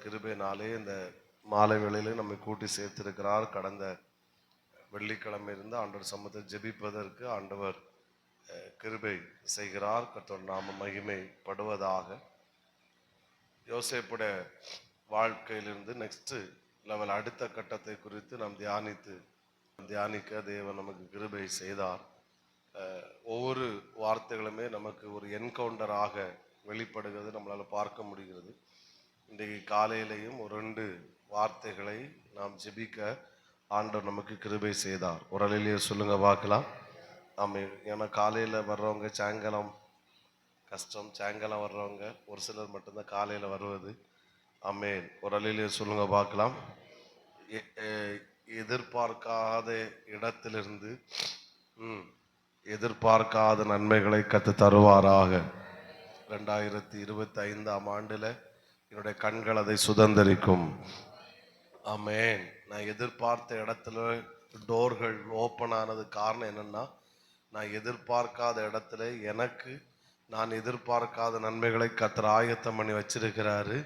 கிருபையினாலே இந்த மாலை வேளையிலே நம்மை கூட்டி சேர்த்திருக்கிறார். கடந்த வெள்ளிக்கிழமை இருந்து ஆண்டவர் சமூகத்தில் ஜெபிப்பதற்கு ஆண்டவர் கிருபை செய்கிறார். கர்த்தர் நாம மகிமைப்படுவதாக. யோசேப்புடைய வாழ்க்கையிலிருந்து நெக்ஸ்ட் லெவல் அடுத்த கட்டத்தை குறித்து நாம் தியானிக்க தேவன் நமக்கு கிருபை செய்தார். ஒவ்வொரு வார்த்தைகளுமே நமக்கு ஒரு என்கவுண்டராக வெளிப்படுகிறது, நம்மளால் பார்க்க முடிகிறது. இன்றைக்கு காலையிலையும் ஒரு 2 வார்த்தைகளை நாம் ஜெபிக்க ஆண்டவர் நமக்கு கிருபை செய்தார். ஒரு அலையிலேயே சொல்லுங்க பார்க்கலாம். ஆமாம். ஏன்னா காலையில் வர்றவங்க சாயங்காலம் கஷ்டம், சாயங்காலம் வர்றவங்க ஒரு சிலர் மட்டும்தான் காலையில் வருவது. ஆமேன். ஒரு அலையிலேயே சொல்லுங்க பார்க்கலாம். எதிர்பார்க்காத இடத்திலிருந்து எதிர்பார்க்காத நன்மைகளை கத்து தருவாராக. 2025ஆம் ஆண்டுல என்னுடைய கண்கள் அதை சுதந்திரிக்கும். ஆமேன். நான் எதிர்பார்த்த இடத்துல டோர்கள் ஓப்பன் ஆனது காரணம் என்னன்னா, நான் எதிர்பார்க்காத இடத்துல எனக்கு நான் எதிர்பார்க்காத நன்மைகளை கர்த்தர் ஆயத்தம் பண்ணி வச்சிருக்கிறாரு.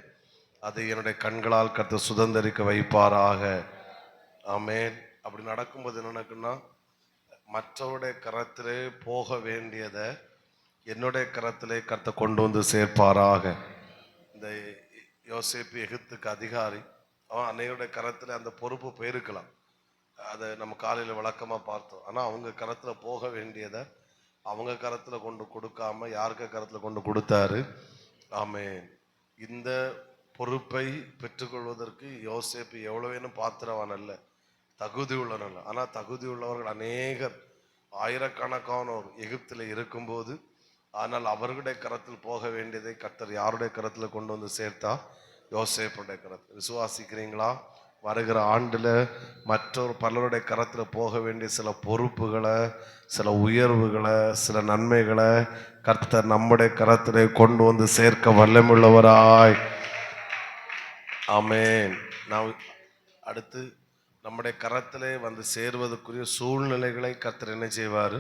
அதை என்னுடைய கண்களால் கர்த்தர் சுதந்திரிக்க வைப்பாராக. ஆமேன். அப்படி நடக்கும்போது என்ன நடக்குன்னா, மற்றவருடைய கரத்திலே போக வேண்டியதை என்னுடைய கரத்திலே கர்த்தர் கொண்டு வந்து சேர்ப்பாராக. இந்த யோசேப்பு எகிப்துக்கு அதிகாரி, அவன் அன்னையோடைய கரத்தில் அந்த பொறுப்பு போயிருக்கலாம். அதை நம்ம காலையில் விளக்கமாக பார்த்தோம். ஆனால் அவங்க கரத்தில் போக வேண்டியதை அவங்க கரத்தில் கொண்டு கொடுக்காம யாருக்கு கரத்தில் கொண்டு கொடுத்தாரு. ஆமேன். இந்த பொறுப்பை பெற்றுக்கொள்வதற்கு யோசேப்பு எவ்வளவேனும் பாத்திரவான் அல்ல, தகுதி உள்ளவன் அல்ல. ஆனால் தகுதி உள்ளவர்கள் அநேகர், ஆயிரக்கணக்கானோர் எகிப்தில் இருக்கும்போது, ஆனால் அவர்களுடைய கரத்தில் போக வேண்டியதை கர்த்தர் யாருடைய கரத்தில் கொண்டு வந்து சேர்த்தா? யோசேப்புடைய கரத்தில். விசுவாசிக்கிறீங்களா? வருகிற ஆண்டில் மற்றொரு பலருடைய கரத்தில் போக வேண்டிய சில பொறுப்புகளை, சில உயர்வுகளை, சில நன்மைகளை கர்த்தர் நம்முடைய கரத்திலே கொண்டு வந்து சேர்க்க வல்லமுள்ளவராய். ஆமேன். நான் அடுத்து நம்முடைய கரத்திலே வந்து சேருவதற்குரிய சூழ்நிலைகளை கர்த்தர் என்ன செய்வார்?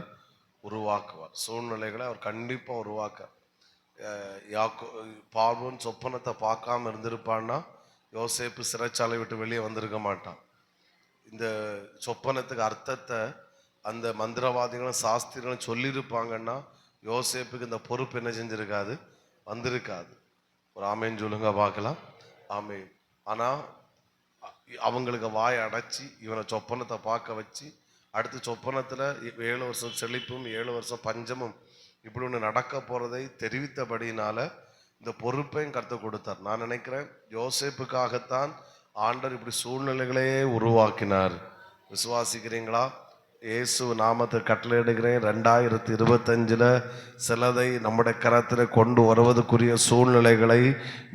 உருவாக்குவார். சூழ்நிலைகளை அவர் கண்டிப்பாக உருவாக்க. பார்வோன் சொப்பனத்தை பார்க்காம இருந்திருப்பான்னா யோசேப்பு சிறைச்சாலை விட்டு வெளியே வந்திருக்க மாட்டான். இந்த சொப்பனத்துக்கு அர்த்தத்தை அந்த மந்திரவாதிகளும் சாஸ்திரிகளும் சொல்லியிருப்பாங்கன்னா யோசேப்புக்கு இந்த பொறுப்பு என்ன செஞ்சிருக்காது? வந்திருக்காது. ஒரு ஆமேன் சொல்லுங்க பார்க்கலாம். ஆமேன். ஆனால் அவங்களுக்கு வாயை அடைச்சி இவனை சொப்பனத்தை பார்க்க வச்சு, அடுத்து சொப்பனத்தில் 7 வருஷம் செழிப்பும் 7 வருஷம் பஞ்சமும் இப்படி ஒன்று நடக்க போகிறதை தெரிவித்தபடினால இந்த பொறுப்பையும் கர்த்தர் கொடுத்தார். நான் நினைக்கிறேன் யோசேப்புக்காகத்தான் ஆண்டவர் இப்படி சூழ்நிலைகளே உருவாக்கினார். விசுவாசிக்கிறீங்களா? இயேசு நாமத்தை கட்டளையிடுகிறேன். 2025 சிலதை நம்முடைய கரத்தில் கொண்டு வருவதற்குரிய சூழ்நிலைகளை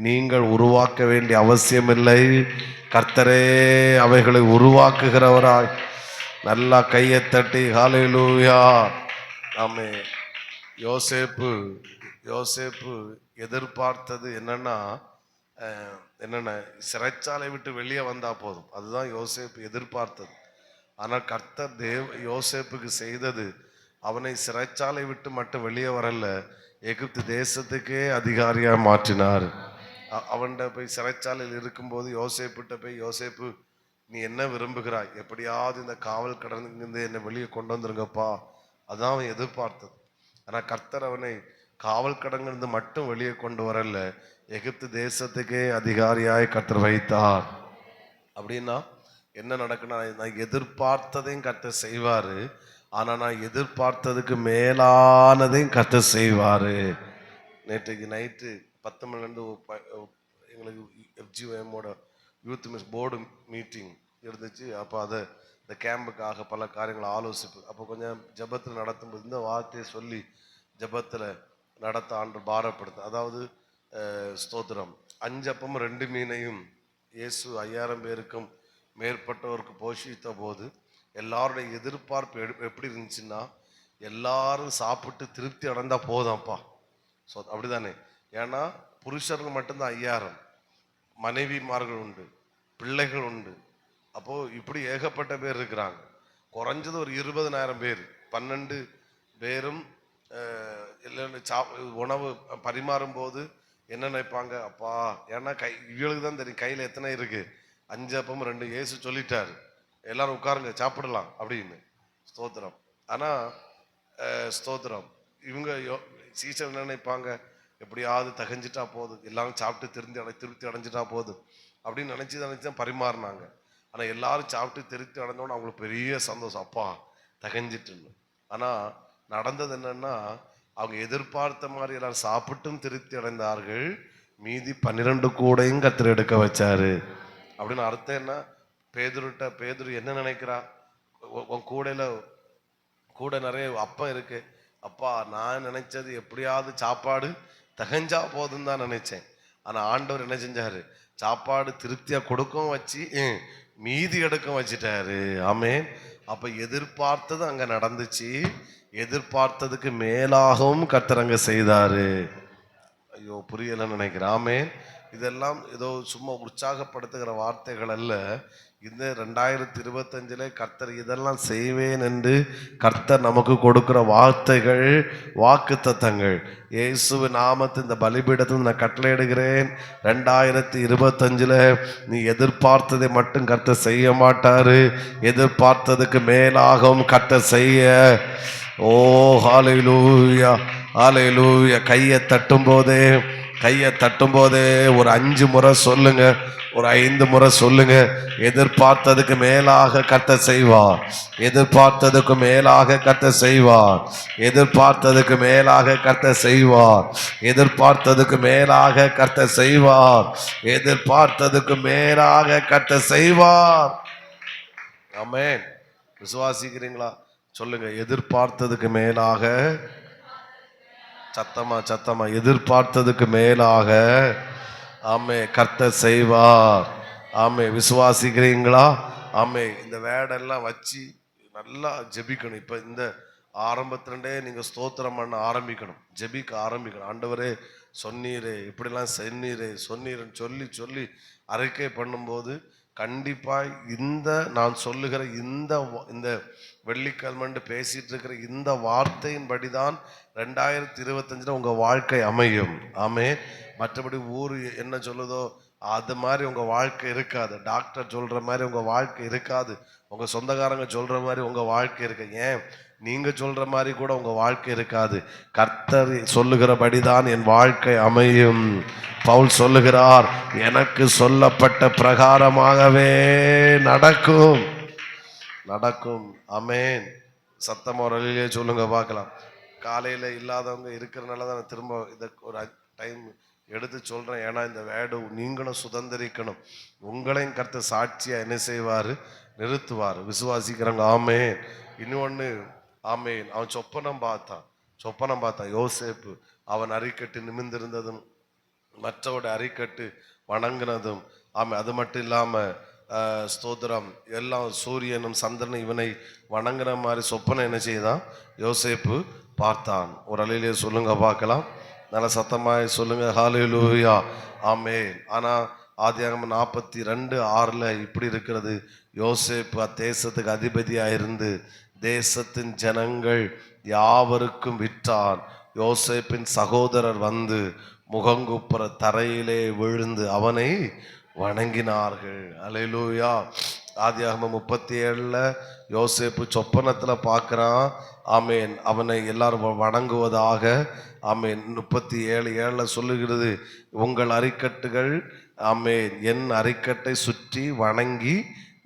நீங்கள் உருவாக்க வேண்டிய அவசியமில்லை. கர்த்தரே அவைகளை உருவாக்குகிறவராய். நல்லா கையை தட்டி ஹல்லேலூயா. ஆமென். யோசேப்பு எதிர்பார்த்தது என்னன்னா, சிறைச்சாலை விட்டு வெளியே வந்தா போதும். அதுதான் யோசேப்பு எதிர்பார்த்தது. ஆனால் கர்த்தர் யோசேப்புக்கு செய்தது, அவனை சிறைச்சாலை விட்டு மட்டும் வெளியே வரல, எகிப்து தேசத்துக்கே அதிகாரியாக மாற்றினார். அவன்கிட்ட போய் சிறைச்சாலையில் இருக்கும்போது யோசேப்புகிட்ட போய், யோசேப்பு நீ என்ன விரும்புகிறாய்? எப்படியாவது இந்த காவல் கடனிலிருந்து என்னை வெளியே கொண்டு வந்துருங்கப்பா. அதான் அவன் எதிர்பார்த்தது. ஆனால் கர்த்தர் அவனை காவல் கடனிலிருந்து மட்டும் வெளியே கொண்டு வரல, எகிப்து தேசத்துக்கே அதிகாரியாய் கர்த்தர் வைத்தார். அப்படின்னா என்ன நடக்குன்னா, நான் எதிர்பார்த்ததையும் கர்த்தர் செய்வாரு, ஆனால் நான் எதிர்பார்த்ததுக்கு மேலானதையும் கர்த்தர் செய்வாரு. நேற்றைக்கு நைட்டு 10 மணிலேருந்து எங்களுக்கு FGOMோட யூத் மிஸ் போர்டு மீட்டிங் இருந்துச்சு. அப்போ அதை இந்த கேம்புக்காக பல காரியங்களை ஆலோசிப்பு. அப்போ கொஞ்சம் ஜபத்தில் நடத்தும்போது இந்த வார்த்தையை சொல்லி ஜபத்தில் நடத்த ஆண்டு பாரப்படுத்து. அதாவது ஸ்தோத்திரம், 5 அப்பமும் 2 மீனையும் இயேசு 5000 பேருக்கும் மேற்பட்டவருக்கு போஷித்த போது எல்லாருடைய எதிர்பார்ப்பு எப்படி இருந்துச்சுன்னா, எல்லாரும் சாப்பிட்டு திருப்தி அடைந்தா போதும்ப்பா. ஸோ அப்படிதானே? ஏன்னா புருஷர்கள் மட்டும்தான் 5000, மனைவிமார்கள் உண்டு, பிள்ளைகள் உண்டு. அப்போ இப்படி ஏகப்பட்ட பேர் இருக்கிறாங்க. குறைஞ்சது ஒரு 20,000 பேர். 12 பேரும் உணவு பரிமாறும் போது என்ன நினைப்பாங்க? அப்பா, ஏன்னா இவளுக்கு தான் தெரியும் கையில எத்தனை இருக்கு. 5 அப்பமும் 2 இயேசு சொல்லிட்டாரு, எல்லாரும் உட்காருங்க சாப்பிடலாம் அப்படின்னு. ஸ்தோத்திரம். ஆனா ஸ்தோத்திரம், இவங்க சீசர் என்ன நினைப்பாங்க? எப்படியாவது தகஞ்சிட்டா போதும், எல்லாரும் சாப்பிட்டு திருப்தி அடைஞ்சிட்டா போதும் அப்படின்னு நினைச்சு தான் பரிமாறினாங்க. ஆனா எல்லாரும் சாப்பிட்டு திருப்தி அடைஞ்சோன்னு அவங்களுக்கு பெரிய சந்தோஷம், அப்பா தகஞ்சிட்டுன்னு. ஆனா நடந்தது என்னன்னா, அவங்க எதிர்பார்த்த மாதிரி எல்லாரும் சாப்பிட்டும் திருப்தி அடைந்தார்கள், மீதி 12 கூடையும் கர்த்தர் எடுக்க வச்சாரு. அப்படின்னு அர்த்தம் என்ன? பேதுரு என்ன நினைக்கிறா? உன் கூட நிறைய அப்பம் இருக்கு, அப்பா நான் நினைச்சது எப்படியாவது சாப்பாடு தகஞ்சா போதும் தான் நினைச்சேன். ஆனா ஆண்டவர் என்ன செஞ்சாரு? சாப்பாடு திருப்தியா கொடுக்கவும் வச்சு மீதி எடுக்கவும் வச்சுட்டாரு. ஆமென். அப்ப எதிர்பார்த்தது அங்க நடந்துச்சு, எதிர்பார்த்ததுக்கு மேலாகவும் கர்த்தர் அங்க செய்தாரு. ஐயோ புரியலன்னு நினைக்கிறேன். ஆமென். இதெல்லாம் ஏதோ சும்மா உற்சாகப்படுத்துகிற வார்த்தைகள் அல்ல. இந்த 2025 கர்த்தர் இதெல்லாம் செய்வேன் என்று கர்த்தர் நமக்கு கொடுக்கிற வார்த்தைகள், வாக்கு தத்தங்கள். இயேசுவின் நாமத்தில் இந்த பலிபீடத்தில் நான் கட்டளையிடுகிறேன், 2025 நீ எதிர்பார்த்ததை மட்டும் கர்த்தர் செய்ய மாட்டாரு, எதிர்பார்த்ததுக்கு மேலாகவும் கர்த்தர் செய்ய. ஓ ஹல்லேலூயா, ஹல்லேலூயா. கையை தட்டும் போதே ஒரு 5 முறை சொல்லுங்க, ஒரு 5 முறை சொல்லுங்க. எதிர்பார்த்ததுக்கு மேலாக கர்த்தர் செய்வார், எதிர்பார்த்ததுக்கு மேலாக கர்த்தர் செய்வார், எதிர்பார்த்ததுக்கு மேலாக கர்த்தர் செய்வார், எதிர்பார்த்ததுக்கு மேலாக கர்த்தர் செய்வார், எதிர்பார்த்ததுக்கு மேலாக கர்த்தர் செய்வார். ஆமென். விசுவாசிக்கிறீங்களா? சொல்லுங்க, எதிர்பார்த்ததுக்கு மேலாக. சத்தமா எதிர்பார்த்ததுக்கு மேலாக ஆமே கர்த்தர் செய்வார். ஆமே, விசுவாசிக்கிறீங்களா? ஆமே. இந்த வேடெல்லாம் வச்சு நல்லா ஜெபிக்கணும். இப்ப இந்த ஆரம்பத்திலே நீங்க ஸ்தோத்திரம் பண்ண ஆரம்பிக்கணும், ஜெபிக்க ஆரம்பிக்கணும். ஆண்டவரே சொன்னீரே, இப்படிலாம் சொன்னீருன்னு சொல்லி சொல்லி அறிக்கை பண்ணும்போது கண்டிப்பாய் இந்த நான் சொல்லுகிற இந்த வெள்ளிக்கிழமை பேசிட்டு இருக்கிற இந்த வார்த்தையின்படி தான் 2025 உங்க வாழ்க்கை அமையும். ஆமே. மற்றபடி ஊர் என்ன சொல்லுதோ அது மாதிரி உங்க வாழ்க்கை இருக்காது, டாக்டர் சொல்ற மாதிரி உங்க வாழ்க்கை இருக்காது, உங்க சொந்தக்காரங்க சொல்ற மாதிரி உங்க வாழ்க்கை இருக்கு, ஏன் நீங்க சொல்ற மாதிரி கூட உங்க வாழ்க்கை இருக்காது. கர்த்தர் சொல்லுகிறபடிதான் என் வாழ்க்கை அமையும். பவுல் சொல்லுகிறார், எனக்கு சொல்லப்பட்ட பிரகாரமாகவே நடக்கும். ஆமென். சத்தம் ஒரு அலையிலே சொல்லுங்க பார்க்கலாம். காலையில இல்லாதவங்க இருக்கிறனால தான் திரும்ப இதை ஒரு டைம் எடுத்து சொல்றேன். ஏன்னா இந்த வேடு நீங்களும் சுதந்திரிக்கணும், உங்களையும் கர்த்தர் சாட்சியா என்ன செய்வாரு? நிறுத்துவார். விசுவாசிக்கிறாங்க? ஆமென். இன்னொன்னு, ஆமென். அவன் சொப்பனம் பார்த்தான் யோசேப்பு. அவன் அரிக்கட்டு நிமிர்ந்திருந்ததும் மற்றவோட அரிக்கட்டு வணங்கினதும். ஆமாம். அது மட்டும் இல்லாம ஸ்தோத்திரம், எல்லாம் சூரியனும் சந்திரனும் இவனை வணங்குற மாதிரி சொப்பனை என்ன செய்தான்? யோசேப்பு பார்த்தான். ஒரு அலையிலே சொல்லுங்க பார்க்கலாம், நல்ல சத்தமாய் சொல்லுங்க ஹல்லேலூயா. ஆமென். ஆனா ஆதியாகமம் 42:6 இப்படி இருக்கிறது, யோசேப்பு அத்தேசத்துக்கு அதிபதியாயிருந்து தேசத்தின் ஜனங்கள் யாவருக்கும் விற்றான். யோசேப்பின் சகோதரர் வந்து முகங்குப்புற தரையிலே விழுந்து அவனை வணங்கினார்கள். அல்லேலூயா. ஆதியாகமம் 37 யோசேப்பு சொப்பனத்துல பார்க்கிறான். ஆமேன். அவனை எல்லாரும் வணங்குவதாக. ஆமேன். 37:7 சொல்லுகிறது, உங்கள் அரிக்கட்டுகள் ஆமேன் என் அரிக்கட்டை சுற்றி வணங்கி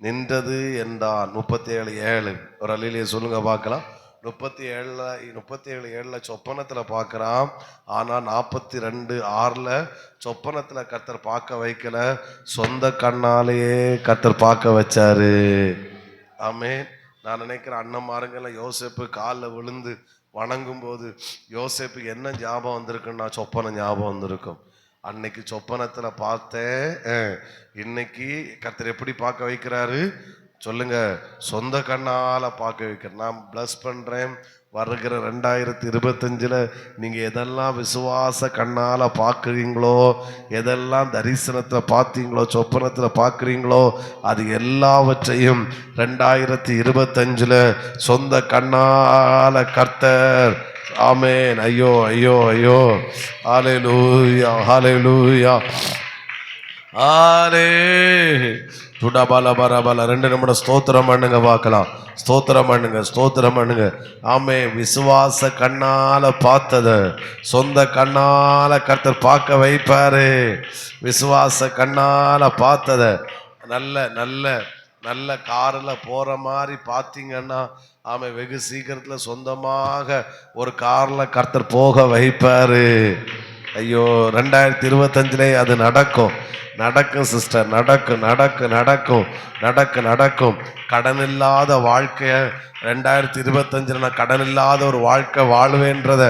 நின்றது என்றான். 37:7 ஒரு அல்லேலூயா சொல்லுங்க பார்க்கலாம். 37:7 சொப்பனத்துல பார்க்கிறான். ஆனா 42:6 சொப்பனத்துல கர்த்தர் பார்க்க வைக்கல, சொந்த கண்ணாலேயே கர்த்தர் பார்க்க வச்சாரு. ஆமென். நான் நினைக்கிறேன் அண்ணன்மாருங்கெல்லாம் யோசேப்பு காலில் விழுந்து வணங்கும் போது யோசேப்பு என்ன ஞாபகம் வந்திருக்குன்னா, சொப்பன ஞாபகம் வந்திருக்கும். அன்னைக்கு சொப்பனத்துல பார்த்தேன், இன்னைக்கு கர்த்தர் எப்படி பார்க்க வைக்கிறாரு சொல்லுங்க? சொந்த கண்ணால பார்க்க வைக்கிறேன். நான் பிளஸ் பண்றேன். வருகிற 2025 நீங்க எதெல்லாம் விசுவாச கண்ணால பார்க்குறீங்களோ, எதெல்லாம் தரிசனத்தை பார்த்தீங்களோ, சொப்பனத்துல பார்க்குறீங்களோ, அது எல்லாவற்றையும் 2025 சொந்த கண்ணால கர்த்தர் ஆமென். ஐயோ ஐயோ ஐயோ. ஹalleluya ஹalleluya. ஆலே துடபல பரபல 2 நிமிடம் ஸ்தோத்திரம் பண்ணுங்க பார்க்கலாம். ஸ்தோத்திரம் பண்ணுங்க, ஸ்தோத்திரம் பண்ணுங்க. ஆமே, விசுவாச கண்ணால பார்த்தத சொந்த கண்ணால கர்த்தர் பார்க்க வைப்பாரு. விசுவாச கண்ணால பார்த்தத நல்ல நல்ல நல்ல கார்ல போற மாதிரி பார்த்தீங்கன்னா, ஆமே, வெகு சீக்கிரத்துல சொந்தமாக ஒரு கார்ல கர்த்தர் போக வைப்பாரு. ஐயோ, 2025 அது நடக்கும். நடக்கும் சிஸ்டர், நடக்கும் நடக்கும் நடக்கும் நடக்கும் நடக்கும். கடன் இல்லாத வாழ்க்கைய 2025 நான் கடன் இல்லாத ஒரு வாழ்க்கை வாழ்வேன்றத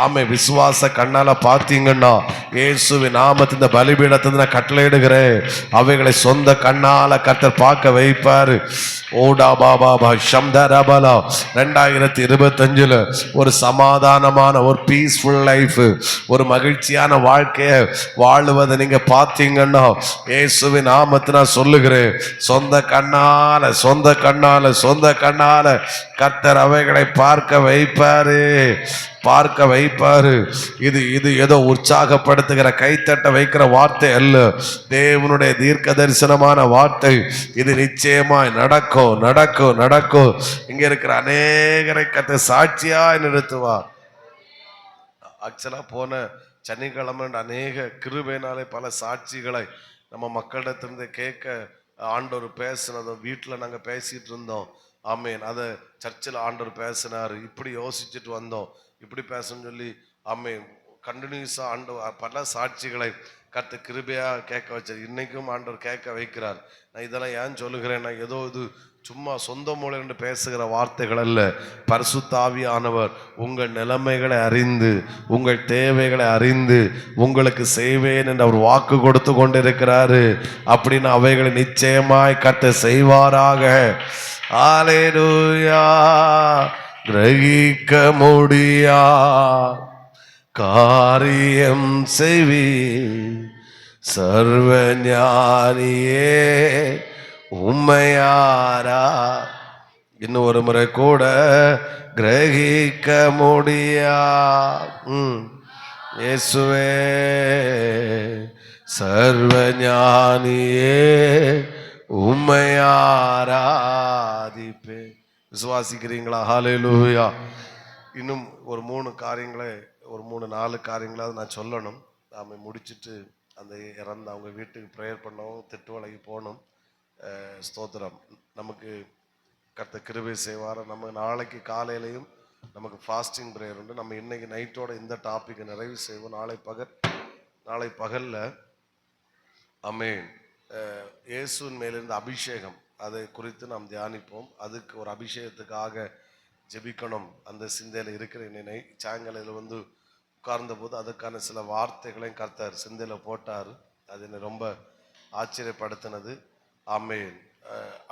ஆமை விசுவாச கண்ணால பார்த்தீங்கன்னா, இயேசுவின் நாமத்தின் இந்த பலிபீடத்தை நான் கட்டளையிடுகிறேன். அவைகளை சொந்த கண்ணால கர்த்தர் பார்க்க வைப்பாரு. ஓடா பாபா ஷம்தரபலா 2025 ஒரு சமாதானமான ஒரு பீஸ்ஃபுல் லைஃப், ஒரு மகிழ்ச்சியான வாழ்க்கைய வாழுவதை நீங்க பார்த்தீங்கன்னா, இயேசுவின் நாமத்தை நான் சொல்லுகிறேன், சொந்த கண்ணால சொந்த கண்ணால சொந்த கண்ணால கர்த்தர் அவைகளை பார்க்க வைப்பாரு, பார்க்க வைப்பாரு. இது இது ஏதோ உற்சாகப்படுத்துகிற கைத்தட்ட வைக்கிற வார்த்தை அல்ல, தேவனுடைய தீர்க்க தரிசனமான வார்த்தை. இது நிச்சயமாய் நடக்கும் நடக்கும் நடக்கும். இங்க இருக்கிற அநேகரை கர்த்தர் சாட்சியாய் நிறுத்துவார். ஆக்சுவலா போன சனிக்கிழமை அநேக கிருபையினாலே பல சாட்சிகளை நம்ம மக்களிடத்திலிருந்து கேட்க ஆண்டவர் பேசினதும் வீட்டில் நாங்கள் பேசிட்டு இருந்தோம். ஆமேன். அதை சர்ச்சில் ஆண்டவர் பேசினார். இப்படி யோசிச்சுட்டு வந்தோம், இப்படி பேசணும்னு சொல்லி ஆமேன் கண்டினியூஸாக ஆண்டவர் பல சாட்சிகளை கர்த்தர் கிருபையாக கேட்க வச்சார். இன்னைக்கும் ஆண்டவர் கேட்க வைக்கிறார். நான் இதெல்லாம் ஏன் சொல்லுகிறேன்னா, ஏதோ இது சும்மா சொந்த மூலையிலிருந்து பேசுகிற வார்த்தைகள் அல்ல. பரிசுத்த ஆவியானவர் உங்கள் நிலைமைகளை அறிந்து, உங்கள் தேவைகளை அறிந்து உங்களுக்கு செய்வேன் என்று அவர் வாக்கு கொடுத்து கொண்டிருக்கிறாரு. அப்படின்னு அவைகளை நிச்சயமாய் கர்த்தர் செய்வாராக. ஹல்லேலூயா. கிரகிக்க முடியா காரியம் செய்வி சர்வ ஞானியே உம்மையாரா. இன்னும் ஒரு முறை கூட, கிரகிக்க முடியா இயேசுவே சர்வ ஞானியே உம்மையாராதிப்பே. விசுவாசிக்கிறீங்களா? ஹல்லேலூயா. இன்னும் ஒரு 3 காரியங்களை, ஒரு 3-4 காரியங்களாவது நான் சொல்லணும். நாம முடிச்சுட்டு அந்த இறந்த அவங்க வீட்டுக்கு ப்ரேயர் பண்ணவும் திட்டுவலைக்கு போகணும். ஸ்தோத்திரம். நமக்கு கர்த்தர் கிருபை செய்வார். நம்ம நாளைக்கு காலையிலையும் நமக்கு ஃபாஸ்டிங் ப்ரேயர் உண்டு. நம்ம இன்னைக்கு நைட்டோட இந்த டாப்பிக்கை நிறைவு செய்வோம். நாளை பகல்ல ஆமென் இயேசுவின் மேலிருந்த அபிஷேகம், அதை குறித்து நாம் தியானிப்போம். அதுக்கு ஒரு அபிஷேகத்துக்காக ஜெபிக்கணும். அந்த சிந்தையில் இருக்கிற என்னை சாயங்காலையில் உட்கார்ந்த போது அதுக்கான சில வார்த்தைகளையும் கர்த்தர் சிந்தையில் போட்டார். அது என்னை ரொம்ப ஆச்சரியப்படுத்தினது. ஆமென்.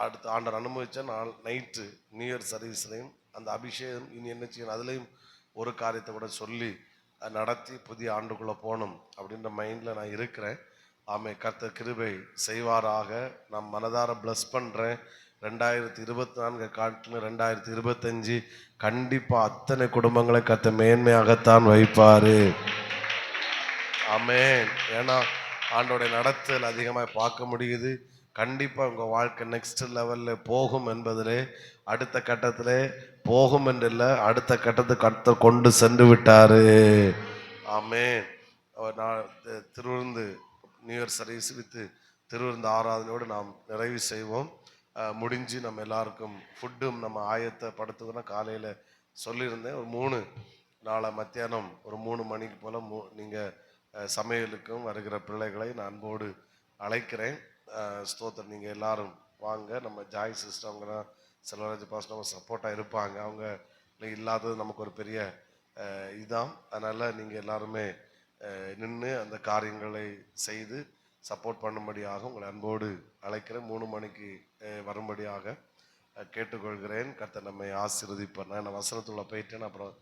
அடுத்த ஆண்டர் அனுபவித்த நாள் நைட்டு நியூ இயர் சர்வீஸ்லையும் அந்த அபிஷேகம் இனி என்ன செய்யணும், அதுலேயும் ஒரு காரியத்தை கூட சொல்லி நடத்தி புதிய ஆண்டுக்குள்ளே போகணும் அப்படின்ற மைண்டில் நான் இருக்கிறேன். ஆமே, கர்த்தர் கிருபை செய்வாராக. நான் மனதார பிளஸ் பண்ணுறேன். 2024 காட்டிலும் 2025 கண்டிப்பாக அத்தனை குடும்பங்களை கர்த்தர் மேன்மையாகத்தான் வைப்பார். ஆமென். ஏன்னா ஆண்டோடைய நடத்தல் அதிகமாக பார்க்க முடியுது. கண்டிப்பாக உங்கள் வாழ்க்கை நெக்ஸ்ட் லெவலில் போகும் என்பதிலே, அடுத்த கட்டத்திலே போகும் என்றில்லை, அடுத்த கட்டத்துக்கு கர்த்தர் கொண்டு சென்று விட்டார். ஆமென். நான் திருவிருந்து நியூ இயர் சர்வீஸ் வித்து திருவிருந்து ஆராதனையோடு நாம் நிறைவு செய்வோம். முடிஞ்சு நம்ம எல்லாருக்கும் ஃபுட்டும் நம்ம ஆயத்தப்படுத்துவோம்னா காலையில் சொல்லியிருந்தேன். ஒரு 3 நாளை மத்தியானம் ஒரு 3 மணிக்கு போல் நீங்கள் சமையலுக்கும் வருகிற பிள்ளைகளை நான் அன்போடு அழைக்கிறேன். ஸ்தோத்திரம். நீங்கள் எல்லாரும் வாங்க. நம்ம ஜாய் சிஸ்டர் அவங்கலாம் செல்வராஜ் பாஸ்டர் நம்ம சப்போர்ட்டாக இருப்பாங்க. அவங்க இல்லாதது நமக்கு ஒரு பெரிய இதுதான். அதனால் நீங்கள் எல்லாருமே நின்று அந்த காரியங்களை செய்து சப்போர்ட் பண்ணும்படியாக உங்களை அன்போடு அழைக்கிறேன். 3 மணிக்கு வரும்படியாக கேட்டுக்கொள்கிறேன். கர்த்தர் நம்மை ஆசீர்வதிப்பார். நான் வசனத்துள்ள போயிட்டேன், அப்புறம்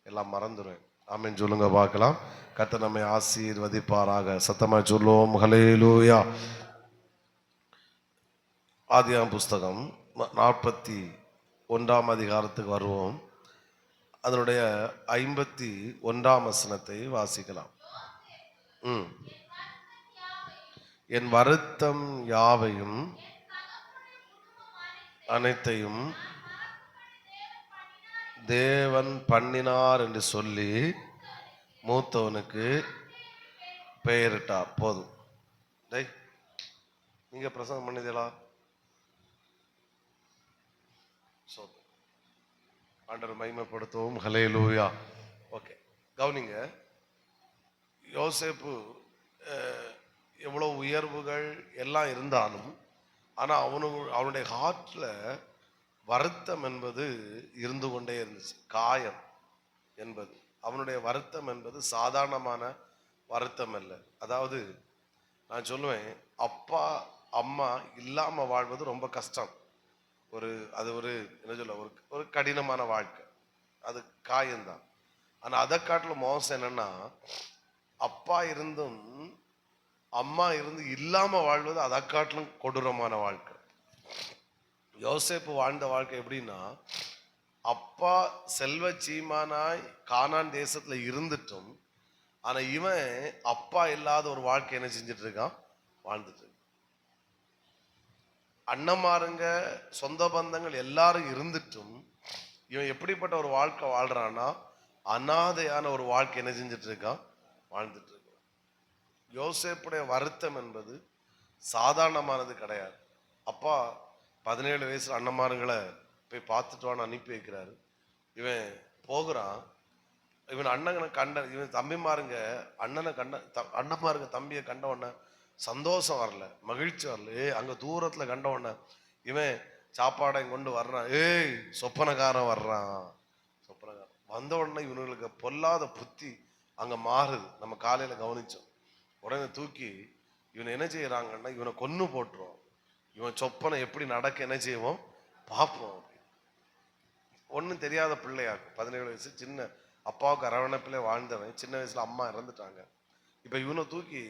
எல்லாம் மறந்துடுவேன். ஆமென் சொல்லுங்க பார்க்கலாம். கர்த்தர் நம்மை ஆசீர்வதிப்பாராக. சத்தமாக சொல்லுவோம் ஹல்லேலூயா. ஆதியாகமம் புஸ்தகம் 41 அதிகாரத்துக்கு வருவோம். அதனுடைய 51ஆம் வசனத்தை வாசிக்கலாம். என் வருத்தம் யாவையும் அனைத்தையும் தேவன் பண்ணினார் என்று சொல்லி மூத்தவனுக்கு பெயரிட்டார். போதும். நீங்க பிரசங்கம் பண்ணிதலா? ஆண்டவர் மகிமைப்படுத்துவோம். ஹல்லேலூயா. ஓகே, கவனிங்க. யோசேப்பு எவ்வளோ உயர்வுகள் எல்லாம் இருந்தாலும் ஆனால் அவனுடைய ஹார்ட்ல வருத்தம் என்பது இருந்து கொண்டே இருந்துச்சு. காயம் என்பது, அவனுடைய வருத்தம் என்பது சாதாரணமான வருத்தம் அல்ல. அதாவது நான் சொல்லுவேன், அப்பா அம்மா இல்லாம வாழ்வது ரொம்ப கஷ்டம். அது ஒரு என்ன சொல்ல, ஒரு கடினமான வாழ்க்கை. அது காயம்தான். ஆனா அதை காட்டிலும் மோசம் என்னன்னா, அப்பா இருந்தும் அம்மா இருந்து இல்லாம வாழ்வது அதை காட்டிலும் கொடூரமான வாழ்க்கை. யோசேப்பு வாழ்ந்த வாழ்க்கை எப்படின்னா, அப்பா செல்வ சீமானாய் கானான் தேசத்துல இருந்துட்டும் ஆனா இவன் அப்பா இல்லாத ஒரு வாழ்க்கை என்ன செஞ்சுட்டு இருக்கான், வாழ்ந்துட்டு. அண்ணமாருங்க சொந்த பந்தங்கள் எல்லாரும் இருந்துட்டும் இவன் எப்படிப்பட்ட ஒரு வாழ்க்கை வாழ்றான்னா, அனாதையான ஒரு வாழ்க்கை என்ன செஞ்சுட்டு இருக்கான், வாழ்ந்துட்டு இருக்கான். யோசேப்புடைய வருத்தம் என்பது சாதாரணமானது கிடையாது. அப்பா 17 வயசுல அண்ணமாருங்களை போய் பார்த்துட்டு வான்னு அனுப்பி வைக்கிறாரு. இவன் போகிறான். இவன் அண்ணனை இவன் தம்பிமாருங்க அண்ணன்மாருங்க தம்பியை கண்ட உடனே சந்தோஷம் வரல, மகிழ்ச்சி வரல. அங்க தூரத்துல கண்ட உடனே இவன் சாப்பாடை கொண்டு வர்றான். சொப்பனக்காரன் வர்றான். சொப்பனக்காரன் வந்த உடனே இவனுங்களுக்கு பொல்லாத புத்தி அங்க மாறுது. நம்ம காலையில கவனிச்சோம். உடனே தூக்கி இவனை என்ன செய்யறாங்கன்னா, இவனை கொன்னு போட்டுருவோம். இவன் சொப்பனை எப்படி நடக்க என்ன செய்வோம் பார்ப்போம். ஒன்னும் தெரியாத பிள்ளையாக்கு 17 வயசு, சின்ன அப்பாவுக்கு அரவணைப்பிலே வாழ்ந்தவன். சின்ன வயசுல அம்மா இறந்துட்டாங்க. இப்ப இவனை தூக்கி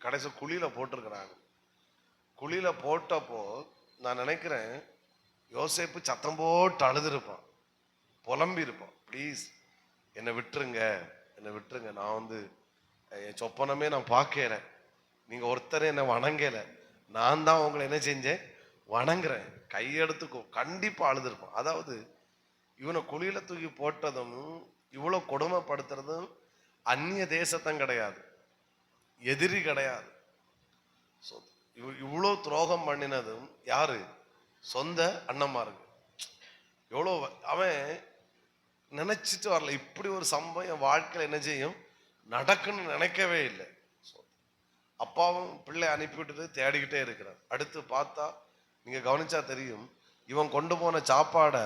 கடைசி குழியில போட்டிருக்கிறாங்க. குழியில போட்டப்போ நான் நினைக்கிறேன், யோசேப்பு சத்தம் போட்டு அழுதுருப்பான், புலம்பி இருப்பான். ப்ளீஸ் என்னை விட்டுருங்க, என்னை விட்டுருங்க. நான் என் சொப்பனமே நான் பார்க்கிறேன். நீங்க ஒருத்தரை என்னை வணங்கல, நான் தான் உங்களை என்ன செஞ்சேன், வணங்குறேன். கையெடுத்து கண்டிப்பா அழுதுருப்பான். அதாவது இவனை குழியில தூக்கி போட்டதும் இவ்வளவு கொடுமைப்படுத்துறதும் அந்நிய தேசத்தம் கிடையாது, எதிரி கிடையாது. இவ்வளோ துரோகம் பண்ணினதும் யாரு, சொந்த அண்ணன்மாருக்கு. எவ்வளோ அவன் நினைச்சிட்டு வரல, இப்படி ஒரு சம்பவம் என் வாழ்க்கையில் என்ன செய்யும் நடக்குன்னு நினைக்கவே இல்லை. அப்பாவும் பிள்ளை அனுப்பிவிட்டு தேடிக்கிட்டே இருக்கிறார். அடுத்து பார்த்தா நீங்க கவனிச்சா தெரியும், இவன் கொண்டு போன சாப்பாடை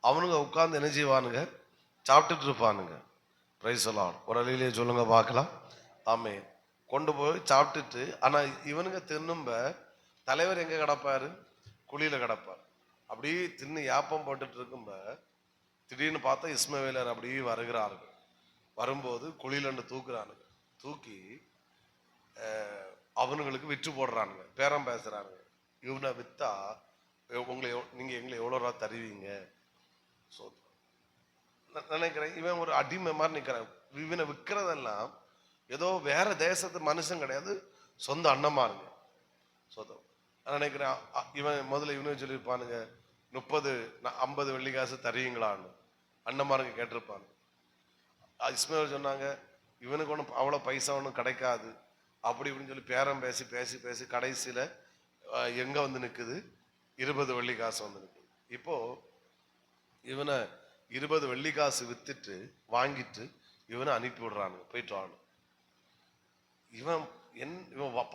அவனுங்க உட்கார்ந்து என்ன செய்வானுங்க, சாப்பிட்டுட்டு இருப்பானுங்க. Praise the Lord. ஒரு அலையிலேயே சொல்லுங்க பார்க்கலாம். ஆமென். கொண்டு போய் சாப்பிட்டுட்டு, ஆனா இவனுங்க தின்னும்ப தலைவர் எங்க கிடப்பாரு, குழியில கிடப்பார். அப்படியே தின்னு யாப்பம் போட்டுட்டு இருக்கும்ப திடீர்னு பார்த்தா இஸ்மவேலர் அப்படியே வருகிறார்கள். வரும்போது குழியில தூக்குறானுங்க. தூக்கி அவனுங்களுக்கு விற்று போடுறானுங்க, பேரம் பேசுறானுங்க. இவனை வித்தா நீங்க எங்களை எவ்வளோ ரூபா தருவீங்க நினைக்கிறேன். இவன் ஒரு அடிமை மாதிரி நிற்கிறான். இவனை விற்கிறதெல்லாம் ஏதோ வேற தேசத்து மனுஷன் கிடையாது, சொந்த அண்ணன்மாருங்க. சொந்தம் நினைக்கிறேன். இவன் முதல்ல இவனு சொல்லியிருப்பானுங்க, 50 வெள்ளிக்காசு தருவீங்களான்னு அண்ணன்மாருங்க கேட்டிருப்பாங்க. இஸ்மேல் சொன்னாங்க, இவனுக்கு ஒன்றும் அவ்வளோ பைசா ஒன்றும் கிடைக்காது அப்படி இப்படின்னு சொல்லி பேரம் பேசி பேசி பேசி கடைசியில் எங்க நிற்குது, 20 வெள்ளிக்காசு நிற்குது. இப்போ இவனை 20 வெள்ளிக்காசு வித்துட்டு வாங்கிட்டு இவனை அனுப்பி விடுறானுங்க, போயிட்டு வாங்க. இவன்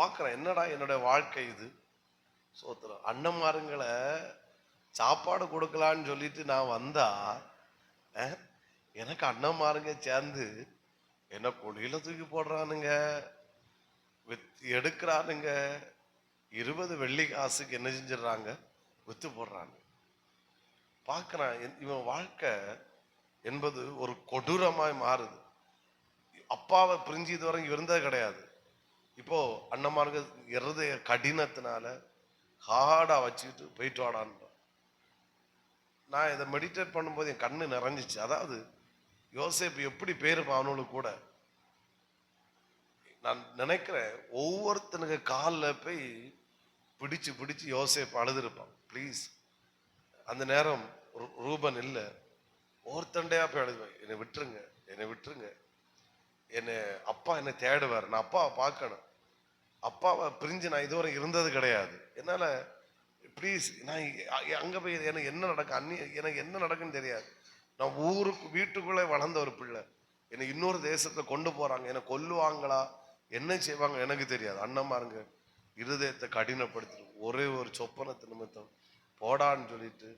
பார்க்கறான், என்னடா என்னுடைய வாழ்க்கை இது. சோத்திரம். அண்ணன்மாருங்களை சாப்பாடு கொடுக்கலான்னு சொல்லிட்டு நான் வந்தா எனக்கு அண்ணன்மாருங்க சேர்ந்து என்ன குழியில தூக்கி போடுறானுங்க, எடுக்கிறானுங்க. 20 வெள்ளிக்காசுக்கு என்ன செஞ்சிடறாங்க, வித்து போடுறாங்க. பார்க்கறான். இவன் வாழ்க்கை என்பது ஒரு கொடூரமாய் மாறுது. அப்பாவை பிரிஞ்சு இதுவரை இருந்தது கிடையாது. இப்போ அண்ணன்மாருக்கு இருதய கடினத்தினால ஹார்டா வச்சுக்கிட்டு போயிட்டு வாடான். நான் இதை மெடிடேட் பண்ணும்போது என் கண்ணு நிறைஞ்சிச்சு. அதாவது யோசேப்பு எப்படி பேரு அவனுக்கு கூட. நான் நினைக்கிறேன் ஒவ்வொருத்தனுக்கு காலில் போய் பிடிச்சு பிடிச்சு யோசேப்பு அழுதுருப்பான். ப்ளீஸ், அந்த நேரம் ரூபன் இல்லை, ஒருத்தண்டையா போய் அழுதுவேன், என்னை விட்டுருங்க, என்னை விட்டுருங்க, என்னை அப்பா என்னை தேடுவார், நான் அப்பாவை பார்க்கணும், அப்பாவை பிரிஞ்சு நான் இதுவரை இருந்தது கிடையாது, என்னால் ப்ளீஸ் நான் அங்கே போய் எனக்கு என்ன நடக்கும், எனக்கு என்ன நடக்குன்னு தெரியாது, நான் வீட்டுக்குள்ளே வளர்ந்த ஒரு பிள்ளை, என்னை இன்னொரு தேசத்தில் கொண்டு போகிறாங்க, என்னை கொல்லுவாங்களா என்ன செய்வாங்க எனக்கு தெரியாது. அண்ணம்மாருங்க இருதயத்தை கடினப்படுத்தி ஒரே ஒரு சொப்பனத்து நிமித்தம் போடான்னு சொல்லிட்டு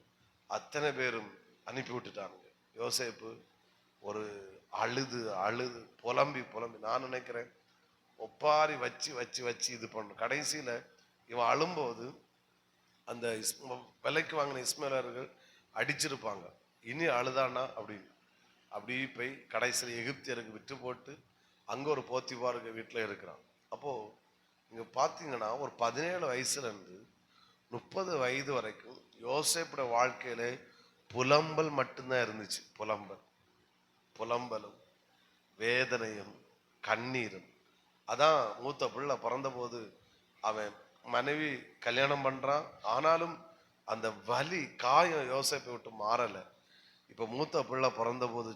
அத்தனை பேரும் அனுப்பி விட்டுட்டாங்க. யோசேப்பு ஒரு அழுது அழுது புலம்பி புலம்பி, நான் நினைக்கிறேன் ஒப்பாரி வச்சு வச்சு வச்சு இது பண்ணும். கடைசியில் இவன் அழும்போது அந்த விலைக்கு வாங்கின இஸ்மேலர்கள் அடிச்சிருப்பாங்க, இனி அழுதானா அப்படின்னு அப்படி போய் கடைசியில் எகிப்தியருக்கு விட்டு போட்டு அங்கே ஒரு போத்திபாருக்கு வீட்டில் இருக்கிறான். அப்போது இங்கே பார்த்தீங்கன்னா ஒரு 17 வயசுலேருந்து 30 வயது வரைக்கும் யோசேப்போட வாழ்க்கையில புலம்பல் மட்டும்தான் இருந்துச்சு. புலம்பலும் வேதனையும் கண்ணீரும். அதான் மூத்த பிள்ளை பிறந்த போது அவன் மனைவி கல்யாணம் பண்றான், ஆனாலும் அந்த வலி காயம் யோசேப்பை விட்டு மாறலை. இப்போ மூத்த பிள்ளை பிறந்த போது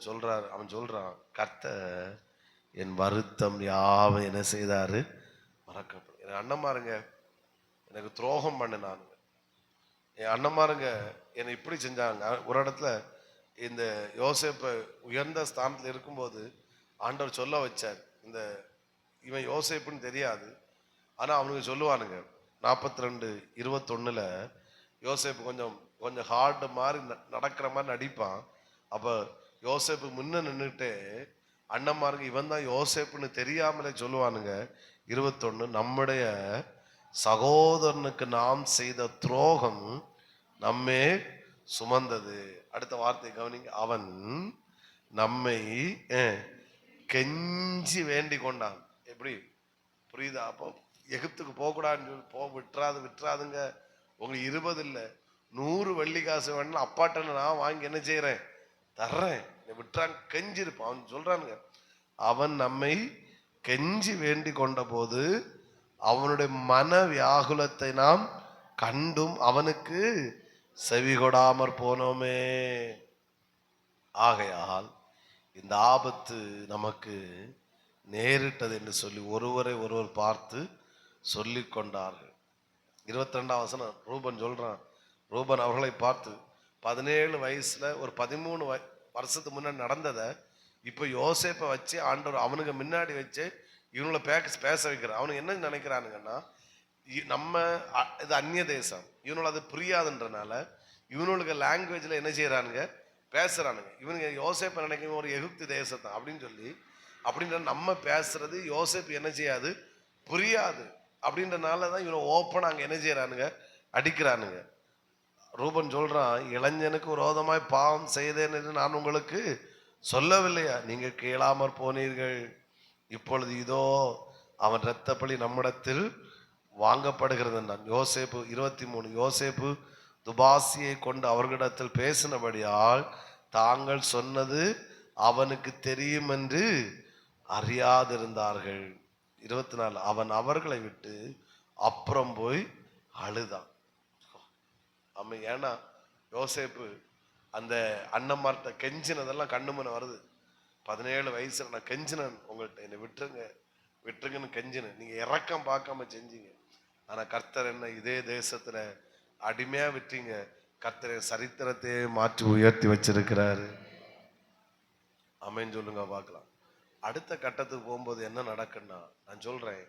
அவன் சொல்றான், கர்த்தர் என் வருத்தம் யாவும் என்ன செய்தாரு மறக்கப்படும். என் அண்ணன்மாருங்க எனக்கு துரோகம் பண்ணினானுங்க, என் அண்ணன்மாருங்க என்னை இப்படி செஞ்சாங்க. ஒரு இடத்துல இந்த யோசேப்பை உயர்ந்த ஸ்தானத்தில் இருக்கும்போது ஆண்டவர் சொல்ல வச்சார், இவன் யோசேப்புன்னு தெரியாது, ஆனால் அவனுக்கு சொல்லுவானுங்க 42:21 யோசேப்பு கொஞ்சம் கொஞ்சம் ஹார்டு மாதிரி நடக்கிற மாதிரி நடிப்பான். அப்போ யோசேப்பு முன்ன நின்றுட்டு அண்ணன்மாருக்கு இவன் தான் யோசேப்புன்னு தெரியாமலே சொல்லுவானுங்க 21, நம்முடைய சகோதரனுக்கு நாம் செய்த துரோகம் நம்மே சுமந்தது. அடுத்த வார்த்தை கவனிங்க, அவன் நம்மை கெஞ்சி வேண்டி கொண்டான். எப்படி புரியுதா? அப்போ எகிப்துக்கு போகக்கூடாதுன்னு சொல்லி விட்டுறாதுங்க, உங்களுக்கு 20 இல்லை 100 வெள்ளி காசு வேணும் அப்பாட்ட நான் வாங்கி என்ன செய்யறேன் தர்றேன், விட்டுறாங்க, கெஞ்சிருப்பான். அவன் சொல்றானுங்க, அவன் நம்மை கெஞ்சி வேண்டி கொண்ட போது அவனுடைய மன வியாகுலத்தை நாம் கண்டும் அவனுக்கு செவி கொடாமற் போனோமே. ஆகையால் இந்த ஆபத்து நமக்கு நேரிட்டது என்று சொல்லி ஒருவரை ஒருவர் பார்த்து சொல்லி கொண்டார்கள். 22ஆம் வசனம் ரூபன் சொல்றான், ரூபன் அவர்களை பார்த்து 17 வயசுல ஒரு 13 வருஷத்துக்கு முன்னாடி நடந்ததை இப்போ யோசேப்பை வச்சு ஆண்டவர் அவனுக்கு முன்னாடி வச்சு இவனுங்களை பேச வைக்கிறான். அவனுக்கு என்ன நினைக்கிறானுங்கன்னா, நம்ம இது அந்நிய தேசம், இவனுக்கு அது புரியாதுன்றனால இவனுக்கு லாங்குவேஜில் என்ன செய்யறானுங்க பேசுறானுங்க. இவனுங்க யோசேப்பை நினைக்கும் ஒரு எகிப்து தேசத்தான் அப்படின்னு சொல்லி, அப்படின்ற நம்ம பேசுறது யோசேப்பு என்ன செய்யாது புரியாது. அப்படின்றனால தான் இவனை ஓப்பன் அங்கே என்ன செய்யறானுங்க அடிக்கிறானுங்க. ரூபன் சொல்றான், இளைஞனுக்கு விரோதமாய் பாவம் செய்தேன் என்று நான் உங்களுக்கு சொல்லவில்லையா, நீங்க கேளாமற் போனீர்கள், இப்பொழுது இதோ அவன் இரத்தப்பழி நம்மிடத்தில் வாங்கப்படுகிறது என்றான். யோசேப்பு 23, யோசேப்பு துபாசியை கொண்டு அவர்களிடத்தில் பேசினபடியால் தாங்கள் சொன்னது அவனுக்கு தெரியும் என்று அறியாதிருந்தார்கள். 24, அவன் அவர்களை விட்டு அப்புறம் போய் அழுதான். அவன் ஏன்னா யோசேப்பு அந்த அண்ணன்மார்ட்ட கெஞ்சினதெல்லாம் கண்ணு முன்ன வருது. 17 வயசுல நான் கெஞ்சினேன் உங்கள்கிட்ட, என்னை விட்டுருங்கன்னு கெஞ்சினேன், நீங்க இறக்கம் பார்க்காம செஞ்சீங்க, ஆனா கர்த்தர் என்ன இதே தேசத்துல அடிமையா விட்டீங்க, கர்த்தரை சரித்திரத்தையே மாற்றி உயர்த்தி வச்சிருக்கிறாரு. ஆமென் சொல்லுங்க பார்க்கலாம். அடுத்த கட்டத்துக்கு போகும்போது என்ன நடக்குன்னா, நான் சொல்றேன்,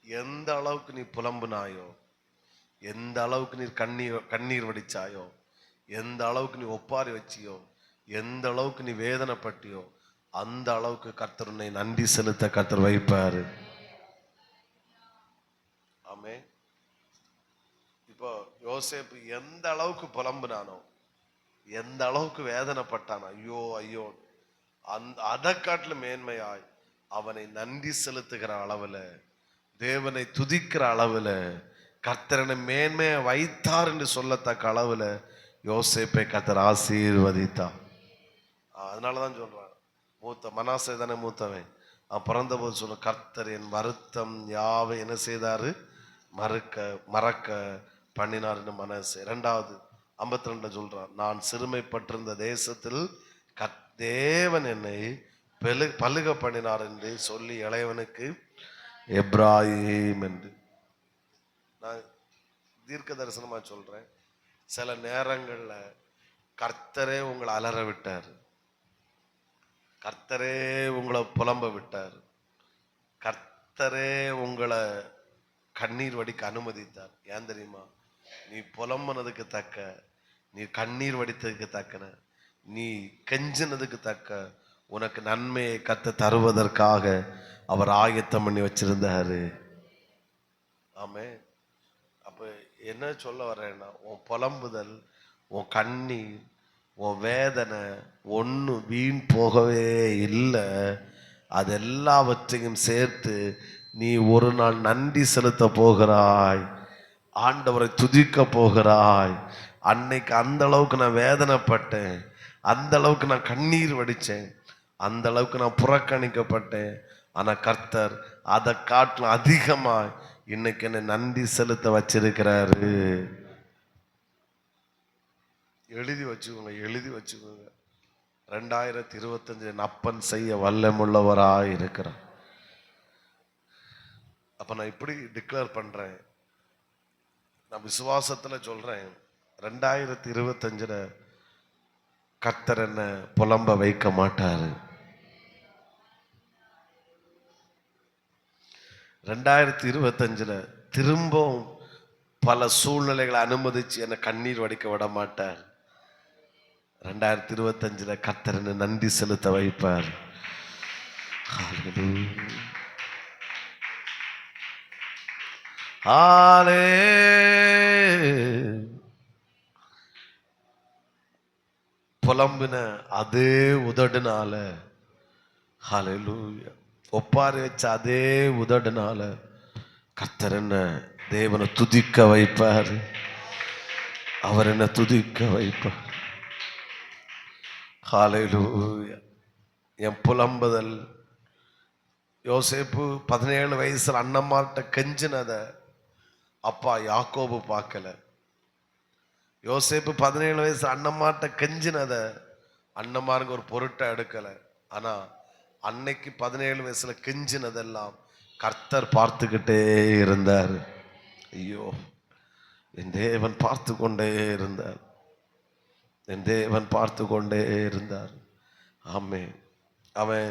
எந்த அளவுக்கு நீ புலம்புனாயோ, எந்த அளவுக்கு நீ கண்ணீர் வடிச்சாயோ, எந்த அளவுக்கு நீ ஒப்பாரி வச்சியோ, எந்த அளவுக்கு நீ வேதனைப்பட்டியோ, அந்த அளவுக்கு கர்த்தர் உன்னை நன்றி செலுத்த கர்த்தர் வைப்பாரு. ஆமே. இப்போ யோசேப்பு எந்த அளவுக்கு புலம்புனானோ, எந்த அளவுக்கு வேதனைப்பட்டானோ, ஐயோ ஐயோ, அதை காட்டிலும் மேன்மையாய் அவனை நன்றி செலுத்துகிற அளவுல, தேவனை துதிக்கிற அளவுல, கர்த்தரனை மேன்மையை வைத்தார் என்று சொல்லத்தக்க அளவுல யோசேப்பை கர்த்தர் ஆசீர்வதித்தார். அதனாலதான் சொல்றான், மனாசே தானே மூத்தவன். அவன் பிறந்த போது சொல்ல, கர்த்தர் என் வருத்தம் யாவை என்ன செய்தாரு, மறக்க பண்ணினார்னு மனசு. 2வது 52 சொல்றான், நான் சிறுமைப்பட்டிருந்த தேசத்தில் தேவன் என்னை பலுக பண்ணினார் என்று சொல்லி இளையவனுக்கு எப்ராஹிம் என்று. நான் தீர்க்க தரிசனமா சொல்றேன், சில நேரங்கள்ல கர்த்தரே உங்களை அலற விட்டார், கர்த்தரே உங்களை புலம்ப விட்டார், கர்த்தரே உங்களை கண்ணீர் வடிக்க அனுமதித்தார். ஏன் தெரியுமா? நீ புலம்புனதுக்கு தக்க, நீ கண்ணீர் வடித்ததுக்கு தக்கன, நீ கெஞ்சினதுக்கு தக்க உனக்கு நன்மையை கத்த தருவதற்காக அவர் ஆயத்தம் பண்ணி வச்சிருந்தாரு. ஆமே. அப்ப என்ன சொல்ல வர்றேன்னா, உன் புலம்புதல், உன் கண்ணீர், உன் வேதனை ஒன்று வீண் போகவே இல்லை. அது எல்லாவற்றையும் சேர்த்து நீ ஒரு நாள் நன்றி செலுத்த போகிறாய், ஆண்டவரை துதிக்க போகிறாய். அன்னைக்கு அந்த அளவுக்கு நான் வேதனைப்பட்டேன், அந்த அளவுக்கு நான் கண்ணீர் வடித்தேன், அந்த அளவுக்கு நான் புறக்கணிக்கப்பட்டேன். ஆனால் கர்த்தர் அதை காட்டிலும் அதிகமாக இன்னைக்கு என்னை நன்றி செலுத்த வச்சிருக்கிறாரு. எழுதி வச்சுக்கோங்க, எழுதி வச்சுக்கோங்க. 2025 அப்பன் செய்ய வல்லமுள்ளவராய் இருக்கிறார். அப்ப நான் இப்படி டிக்ளேர் பண்றேன், நான் விசுவாசத்துல சொல்றேன், 2025 கர்த்தர் என்ன புலம்ப வைக்க மாட்டாரு. 2025 திரும்பவும் பல சூழ்நிலைகளை அனுமதிச்சு என்னை கண்ணீர் வடிக்க விட மாட்டார். 2025 கர்த்தர் என்ன நன்றி செலுத்த வைப்பார். புலம்பின அதே உதடுனால, ஹல்லேலூயா, ஒப்பாரி வச்ச அதே உதடுனால கர்த்தர் என்ன தேவனை துதிக்க வைப்பார். அவர் என்ன துதிக்க வைப்பார். ஹல்லேலூயா. என் புலம்புதல், யோசேப்பு 17 வயசுல அண்ணம்மார்ட்ட கெஞ்சினத அப்பா யாக்கோபு பார்க்கல. யோசேப்பு 17 வயசு அண்ணம்மார்ட்ட கெஞ்சினத அண்ணம்மாருக்கு ஒரு பொருட்டை எடுக்கல. ஆனா அன்னைக்கு 17 வயசுல கெஞ்சினதெல்லாம் கர்த்தர் பார்த்துக்கிட்டே இருந்தார். ஐயோ, என் தேவன் பார்த்து கொண்டே இருந்தார், என் தேவன் பார்த்து கொண்டே இருந்தார். ஆமே. அவன்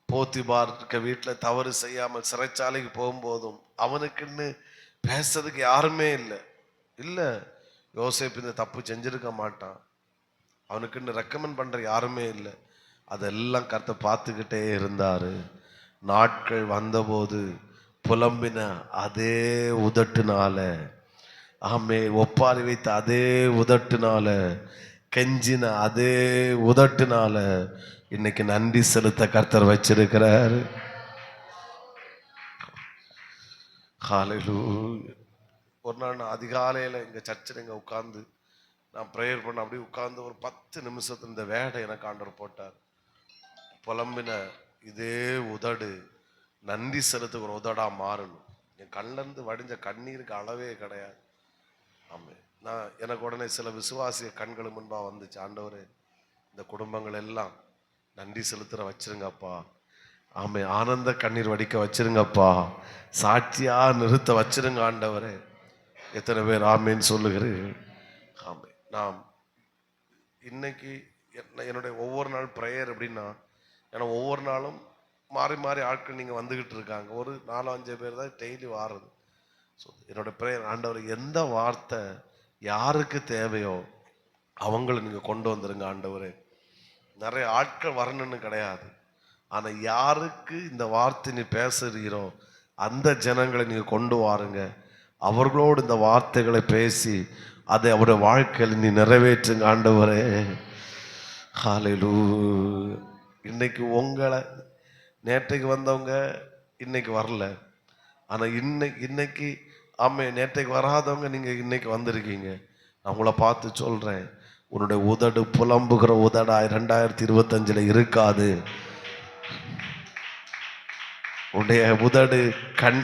போத்திபார் இருக்க வீட்டில் தவறு செய்யாமல் சிறைச்சாலைக்கு போகும்போதும் அவனுக்குன்னு பேசுறதுக்கு யாருமே இல்லை. யோசேப்பு இந்த தப்பு செஞ்சிருக்க மாட்டான், அவனுக்குன்னு ரெக்கமெண்ட் பண்ற யாருமே இல்லை. அதெல்லாம் கர்த்தர் பார்த்துக்கிட்டே இருந்தாரு. நாட்கள் வந்தபோது புலம்பின அதே உதட்டுனால, ஆமே, ஒப்பாரி வைத்த அதே உதட்டுனால, கெஞ்சின அதே உதட்டுனால இன்னைக்கு நன்றி செலுத்த கர்த்தர் வச்சிருக்கிறாரு. ஹல்லேலூயா. ஒரு நாள் நான் அதிகாலையில் எங்கள் சர்ச்சில் இங்கே உட்காந்து நான் ப்ரேயர் பண்ண, அப்படியே உட்காந்து ஒரு 10 நிமிஷத்துல இந்த வேடை எனக்கு ஆண்டவர் போட்டார். புலம்பின இதே உதடு நன்றி செலுத்துக்கு ஒரு உதடா மாறணும். என் கண்ணிலேருந்து வடிஞ்ச கண்ணீருக்கு அளவே கிடையாது. ஆமே. எனக்கு உடனே சில விசுவாசிய கண்கள் முன்பாக வந்துச்சு, ஆண்டவரே இந்த குடும்பங்கள் எல்லாம் நன்றி செலுத்துற வச்சிருங்கப்பா, ஆமே, ஆனந்த கண்ணீர் வடிக்க வச்சிருங்கப்பா, சாட்சியா நிறுத்த வச்சிருங்க ஆண்டவரே. எத்தனை பேர் ஆமேன்னு சொல்லுகிறேன்? ஆமே. நாம் இன்னைக்கு என்னுடைய ஒவ்வொரு நாள் ப்ரேயர் அப்படின்னா, ஏன்னா ஒவ்வொரு நாளும் மாறி மாறி ஆட்கள் நீங்கள் வந்துக்கிட்டு இருக்காங்க. ஒரு 4-5 பேர் தான் டெய்லி வாருது. ஸோ என்னோட ப்ரேயர், ஆண்டவர் எந்த வார்த்தை யாருக்கு தேவையோ அவங்கள நீங்கள் கொண்டு வந்துருங்க ஆண்டவரே. நிறைய ஆட்கள் வரணும்னு கிடையாது, ஆனால் யாருக்கு இந்த வார்த்தை நீ பேசுறீரோ அந்த ஜனங்களை நீங்கள் கொண்டு வாருங்க. அவர்களோடு இந்த வார்த்தைகளை பேசி அதை அவருடைய வாழ்க்கையில் நீ நிறைவேற்றுங்க ஆண்டவரே. ஹல்லேலூயா. இன்னைக்கு உங்களை நேற்றைக்கு வந்தவங்க இன்னைக்கு வரல, ஆனால் இன்னைக்கு ஆமே, நேற்றைக்கு வராதவங்க நீங்கள் இன்னைக்கு வந்திருக்கீங்க. நான் உங்களை பார்த்து சொல்கிறேன், உன்னுடைய உதடு புலம்புகிற உதடா 2025 இருக்காது. உன்னுடைய உதடு கண்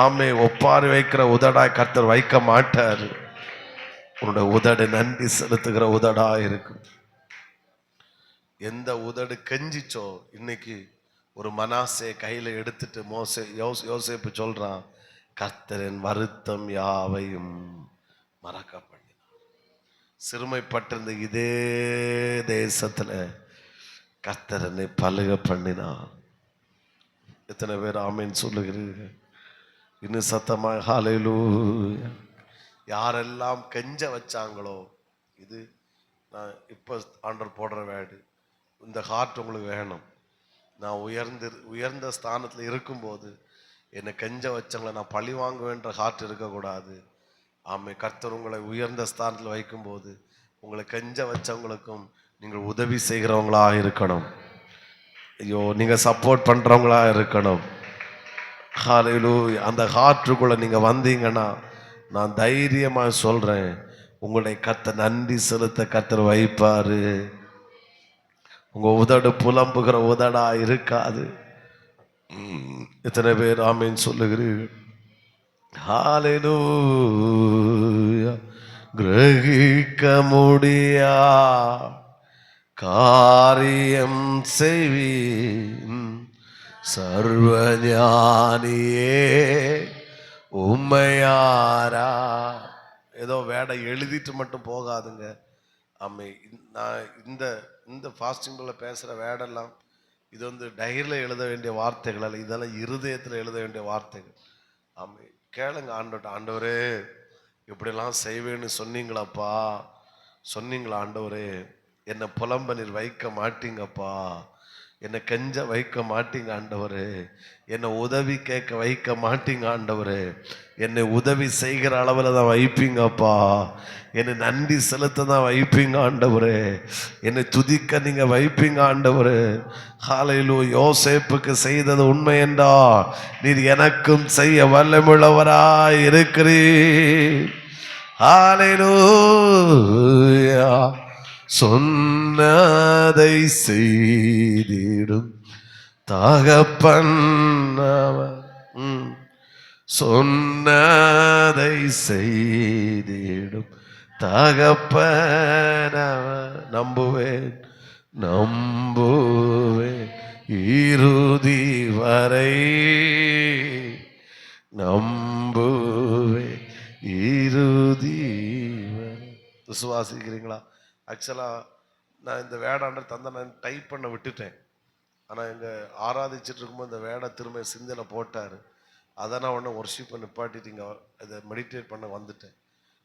ஆமே ஒப்பாரி வைக்கிற உதடாய் கர்த்தர் வைக்க மாட்டார். உன்னுடைய உதடு நன்றி செலுத்துகிற உதடா இருக்கும். எந்த உதடு கெஞ்சிச்சோ இன்னைக்கு ஒரு மனாசே கையில எடுத்துட்டு யோசேப்பு சொல்றான், கர்த்தரின் வருத்தம் யாவையும் மறக்க பண்ணி சிறுமைப்பட்டிருந்த இதே தேசத்துல கர்த்தர் என்னை பலுக பண்ணினான். எத்தனை பேர் ஆமீன் சொல்லுகிறீர்கள்? இன்னும் சத்தமா ஹல்லேலூயா. யாரெல்லாம் கெஞ்ச வச்சாங்களோ, இது நான் இப்போ ஆண்டவர் போடுற வேடு, இந்த ஹார்ட் உங்களுக்கு வேணும். நான் உயர்ந்த ஸ்தானத்தில் இருக்கும்போது என்னை கெஞ்ச வச்சவங்களை நான் பழி வாங்குவேன்ற ஹார்ட் இருக்கக்கூடாது. ஆமை கர்த்தர் உங்களை உயர்ந்த ஸ்தானத்தில் வைக்கும்போது உங்களை கெஞ்ச வச்சவங்களுக்கும் நீங்கள் உதவி செய்கிறவங்களா இருக்கணும். ஐயோ, நீங்கள் சப்போர்ட் பண்ணுறவங்களா இருக்கணும். ஹல்லேலூயா. அந்த ஹார்ட்டுக்குள்ளே நீங்கள் வந்தீங்கன்னா நான் தைரியமாக சொல்கிறேன், உங்களுடைய கர்த்தர் நன்றி செலுத்த கர்த்தர் வைப்பாரு. உங்க உதடு புலம்புகிற உதடா இருக்காது. எத்தனை பேர் ஆமீன் சொல்லுகிறீர்கள்? ஹல்லேலூயா. கிரகிக்க முடியா காரியம் செய்வீன் சர்வஞானியே உம்மையாரா. ஏதோ வேடை எழுதிட்டு மட்டும் போகாதுங்க. ஆமை நான் இந்த ஃபாஸ்டிங்குள்ள பேசுகிற வேடெல்லாம் இது டைரியில் எழுத வேண்டிய வார்த்தைகள் அல்ல, இதெல்லாம் இருதயத்தில் எழுத வேண்டிய வார்த்தைகள். ஆமை கேளுங்க ஆண்டவர்கிட்ட, ஆண்டவரே இப்படிலாம் செய்வேன்னு சொன்னீங்களாப்பா, சொன்னீங்களா ஆண்டவரே, என்னை புலம்ப நீர் வைக்க மாட்டீங்கப்பா, என்னை கெஞ்ச வைக்க மாட்டீங்க ஆண்டவரே, என்னை உதவி கேட்க வைக்க மாட்டீங்க ஆண்டவரே, என்னை உதவி செய்கிற அளவில் தான் வைப்பீங்கப்பா, என்னை நன்றி செலுத்த தான் வைப்பீங்க ஆண்டவரே, என்னை துதிக்க நீங்க வைப்பீங்க ஆண்டவரே. ஹல்லேலூயா. யோசேப்புக்கு செய்தது உண்மை என்றா நீர் எனக்கும் செய்ய வல்லமுள்ளவராய் இருக்கிறீர். ஹல்லேலூயா. சொன்னதை செய்திடும் தகப்பன் அவர். சொன்னதை செய்திடும் தகப்பன் அவர். நம்புவேன் நம்புவேன் இறுதி வரை, நம்புவேன் இறுதி வரை. விசுவாசிக்கிறீங்களா? ஆக்சுவலாக நான் இந்த வேடாண்டர் தந்தை நான் டைப் பண்ண விட்டுட்டேன். ஆனால் எங்கள் ஆராதிச்சுட்டு இருக்கும்போது இந்த வேடை திரும்ப சிந்தையில் போட்டார். அதை நான் உடனே ஒர்ஷிப்பை நிப்பாட்டிட்டு இங்கே இதை மெடிடேட் பண்ண வந்துட்டேன்.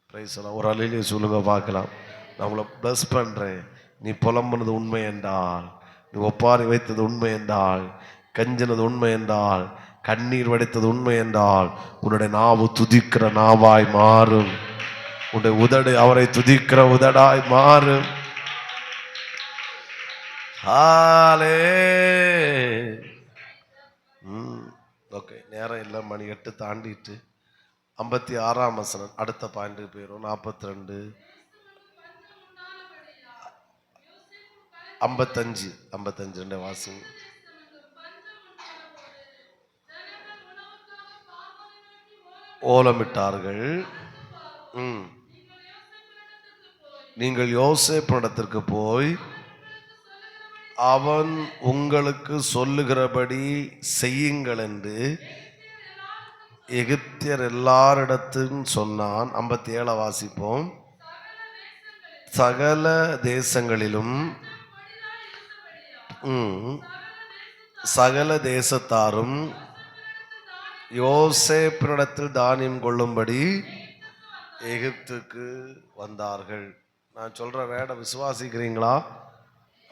ப்ரைஸ் எல்லாம் ஒரு அலையிலேயே சொல்லுங்க பார்க்கலாம். நான் உங்களை ப்ளஸ் பண்ணுறேன். நீ புலம்புனது உண்மை என்றால், நீ ஒப்பாரி வைத்தது உண்மை என்றால், கஞ்சினது உண்மை என்றால், கண்ணீர் வடித்தது உண்மை என்றால், உன்னுடைய நாவு துதிக்கிற நாவாய் மாறும். உன்னுடைய உதடு அவரை துதிக்கிற உதடாய் மாறும். ஓகே, நேரம் இல்லை, மணி 8 தாண்டிட்டு 56ஆம் வசனம் அடுத்த பாயிண்ட் போயிடும். 42 55 வாசிங்க. ஓலமிட்டார்கள். நீங்கள் யோசேப்பினிடத்திற்கு போய் அவன் உங்களுக்கு சொல்லுகிறபடி செய்யுங்கள் என்று எகிப்தியர் எல்லாரிடத்தும் சொன்னான். 57 வாசிப்போம். சகல தேசங்களிலும் சகல தேசத்தாரும் யோசேப்பினிடத்தில் தானியம் கொள்ளும்படி எகிப்துக்கு வந்தார்கள். நான் சொல்ற வேட விசுவாசிக்கிறீங்களா?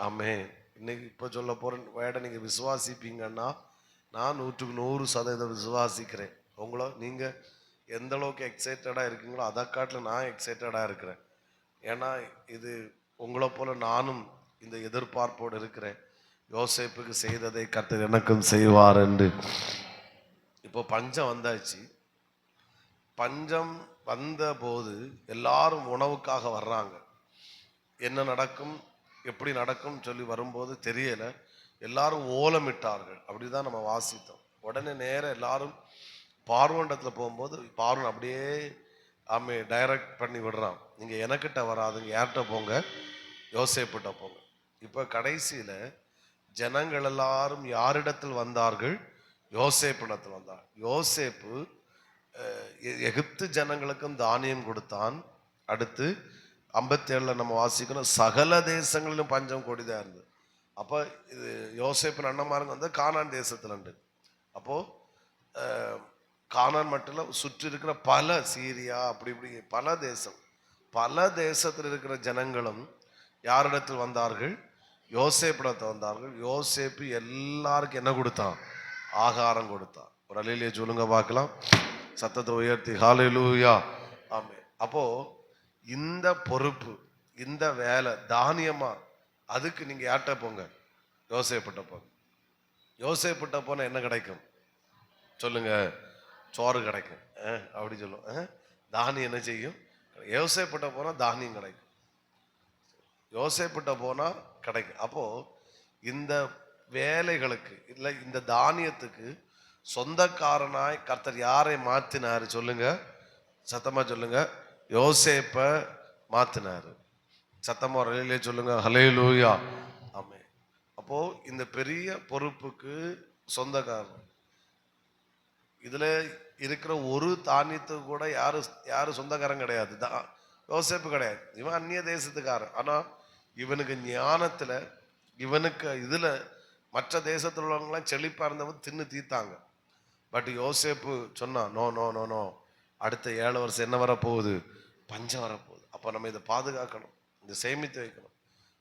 ஆமே. இன்னைக்கு இப்போ சொல்ல போற வேட நீங்க விசுவாசிப்பீங்கன்னா நான் 100% விசுவாசிக்கிறேன். உங்களோ நீங்க எந்த அளவுக்கு எக்ஸைட்டடா இருக்கீங்களோ அதை காட்டில் நான் எக்ஸைட்டடா இருக்கிறேன். ஏன்னா இது உங்களை போல நானும் இந்த எதிர்பார்ப்போடு இருக்கிறேன். யோசேப்புக்கு செய்ததை கர்த்தர் எனக்கும் செய்வார் என்று. இப்போ பஞ்சம் வந்தாச்சு. பஞ்சம் வந்த போது எல்லாரும் உணவுக்காக வர்றாங்க. என்ன நடக்கும் எப்படி நடக்கும் சொல்லி வரும்போது தெரியல. எல்லாரும் ஓலமிட்டார்கள். அப்படிதான் நம்ம வாசித்தோம். உடனே நேரம் எல்லாரும் பார்வோண்டத்தில் போகும்போது பார்வன் அப்படியே டைரக்ட் பண்ணி விடுறான். நீங்கள் எனக்கிட்ட வராதுங்க, யார்கிட்ட போங்க, யோசேப்புட்ட போங்க. இப்போ கடைசியில் ஜனங்கள் எல்லாரும் யாரிடத்தில் வந்தார்கள், யோசேப்பிடத்தில் வந்தார். யோசேப்பு எகிப்து ஜனங்களுக்கும் தானியம் கொடுத்தான். அடுத்து 57 நம்ம வாசிக்கணும், சகல தேசங்களிலும் பஞ்சம் கொடிதான் இருந்தது. அப்போ இது யோசேப்பின் அண்ணமாருங்க வந்து கானான் தேசத்துல உண்டு. அப்போ கானான் மட்டும் இல்லை, சுற்றி இருக்கிற பல சீரியா அப்படி இப்படி பல தேசத்தில் இருக்கிற ஜனங்களும் யாரிடத்தில் வந்தார்கள், யோசேப்பிடத்தில் வந்தார்கள். யோசேப்பு எல்லாருக்கும் என்ன கொடுத்தான், ஆகாரம் கொடுத்தான். ஒரு அல்லேலூயா சொல்லுங்க பார்க்கலாம், சத்தத்தை உயர்த்தி ஹல்லேலூயா. ஆமே. அப்போ இந்த பொறுப்பு, இந்த வேலை தானியமா, அதுக்கு நீங்க யார்கிட்ட போங்க, யோசேப்பிட்ட போங்க. யோசேப்பிட்ட போன என்ன கிடைக்கும் சொல்லுங்க, சோறு கிடைக்கும். அப்படி சொல்லுவோம். தானியம் என்ன செய்யும், யோசேப்பிட்ட போனா தானியம் கிடைக்கும், யோசேப்பிட்ட போனா கிடைக்கும். அப்போ இந்த வேலைகளுக்கு இல்லை, இந்த தானியத்துக்கு சொந்தக்காரனாய் கர்த்தர் யாரை மாத்தினாரு சொல்லுங்க, சத்தமா சொல்லுங்க, யோசேப்ப மாத்தினாரு. சத்தமா ஹல்லேலூயா சொல்லுங்க, ஹல்லேலூயா. ஆமே. அப்போ இந்த பெரிய பொறுப்புக்கு சொந்தக்காரன், இதுல இருக்கிற ஒரு தானியத்துக்கு கூட யாரு சொந்தக்காரன் கிடையாது, யோசேப்பு கிடையாது. இவன் அந்நிய தேசத்துக்காரன். ஆனா இவனுக்கு ஞானத்துல, இவனுக்கு இதுல மற்ற தேசத்தில் உள்ளவங்களாம் செழிப்பா இருந்தவன் தின்னு தீத்தாங்க. பட் யோசேப்பு சொன்னா, நோ நோ நோ நோ, அடுத்த 7 வருஷம் என்ன வரப்போகுது, பஞ்சம் வரப்போகுது. அப்போ நம்ம இதை பாதுகாக்கணும், இந்த சேமித்து வைக்கணும்.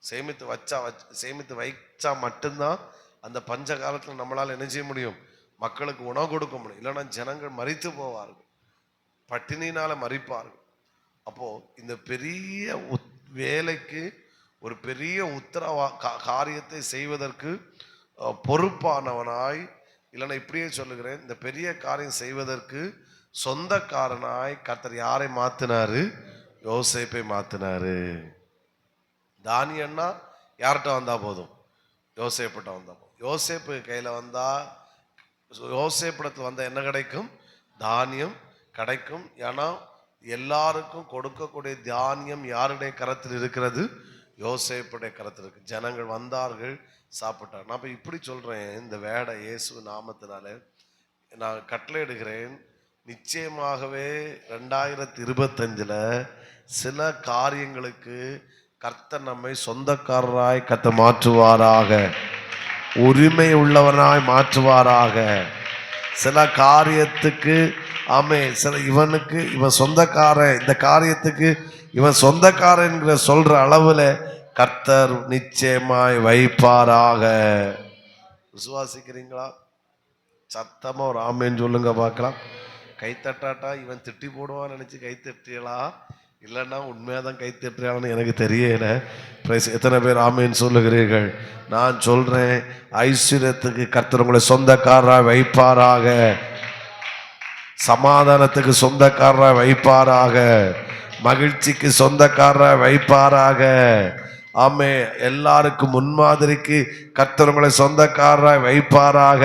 சேமித்து வைச்சா மட்டும்தான் அந்த பஞ்ச காலத்தில் நம்மளால் என்ன செய்ய முடியும், மக்களுக்கு உணவு கொடுக்க முடியும். இல்லைன்னா ஜனங்கள் மரித்து போவார்கள், பட்டினியினால மரிப்பார்கள். அப்போ இந்த பெரிய வேலைக்கு, ஒரு பெரிய காரியத்தை செய்வதற்கு பொறுப்பானவனாய், இல்லைன்னா இப்படியே சொல்லுகிறேன், இந்த பெரிய காரியம் செய்வதற்கு சொந்தக்காரனாய் கர்த்தர் யாரை மாத்தினாரு, யோசேப்பை மாத்தினாரு. தானியன்னா யார்கிட்ட வந்தா போதும், யோசேப்பிட்ட வந்தா போதும். யோசேப்பு கையில வந்தா, யோசேப்பிடத்துல வந்தா என்ன கிடைக்கும், தானியம் கிடைக்கும். ஏன்னா எல்லாருக்கும் கொடுக்கக்கூடிய தானியம் யாருடைய கரத்தில் இருக்கிறது, யோசேப்புடைய கரத்தில் இருக்கு. ஜனங்கள் வந்தார்கள், சாப்பிட்டார். நான் இப்போ இப்படி சொல்றேன், இந்த வேடை இயேசு நாமத்தினால நான் கட்டளையிடுகிறேன். நிச்சயமாகவே 2025 சில காரியங்களுக்கு கர்த்தர் நம்மை சொந்தக்காரராய் கர்த்தர் மாற்றுவாராக, உரிமை உள்ளவனாய் மாற்றுவாராக. சில காரியத்துக்கு சில இவனுக்கு இவன் சொந்தக்காரன், இந்த காரியத்துக்கு இவன் சொந்தக்காரன் என்கிற சொல்ற அளவுல கர்த்தர் நிச்சயமாய் வைப்பாராக. விசுவாசிக்கிறீங்களா? சத்தமா ஒரு ஆமேன்னு சொல்லுங்க பார்க்கலாம். கைத்தட்டாட்டா இவன் திட்டி போடுவான்னு நினைச்சு கைத்தட்டியலா, இல்லைன்னா உண்மையாதான் கைத்தட்டுறான்னு எனக்கு தெரியல. எத்தனை பேர் ஆமேன்னு சொல்லுகிறீர்கள்? நான் சொல்றேன், ஐஸ்வர்யத்துக்கு கர்த்தர் உங்களை சொந்தக்காரராய் வைப்பாராக, சமாதானத்துக்கு சொந்தக்காரராய் வைப்பாராக, மகிழ்ச்சிக்கு சொந்தக்காரராய் வைப்பாராக. ஆமே. எல்லாருக்கும் முன்மாதிரிக்கு கர்த்தர் உங்களை சொந்தக்காரராய் வைப்பாராக.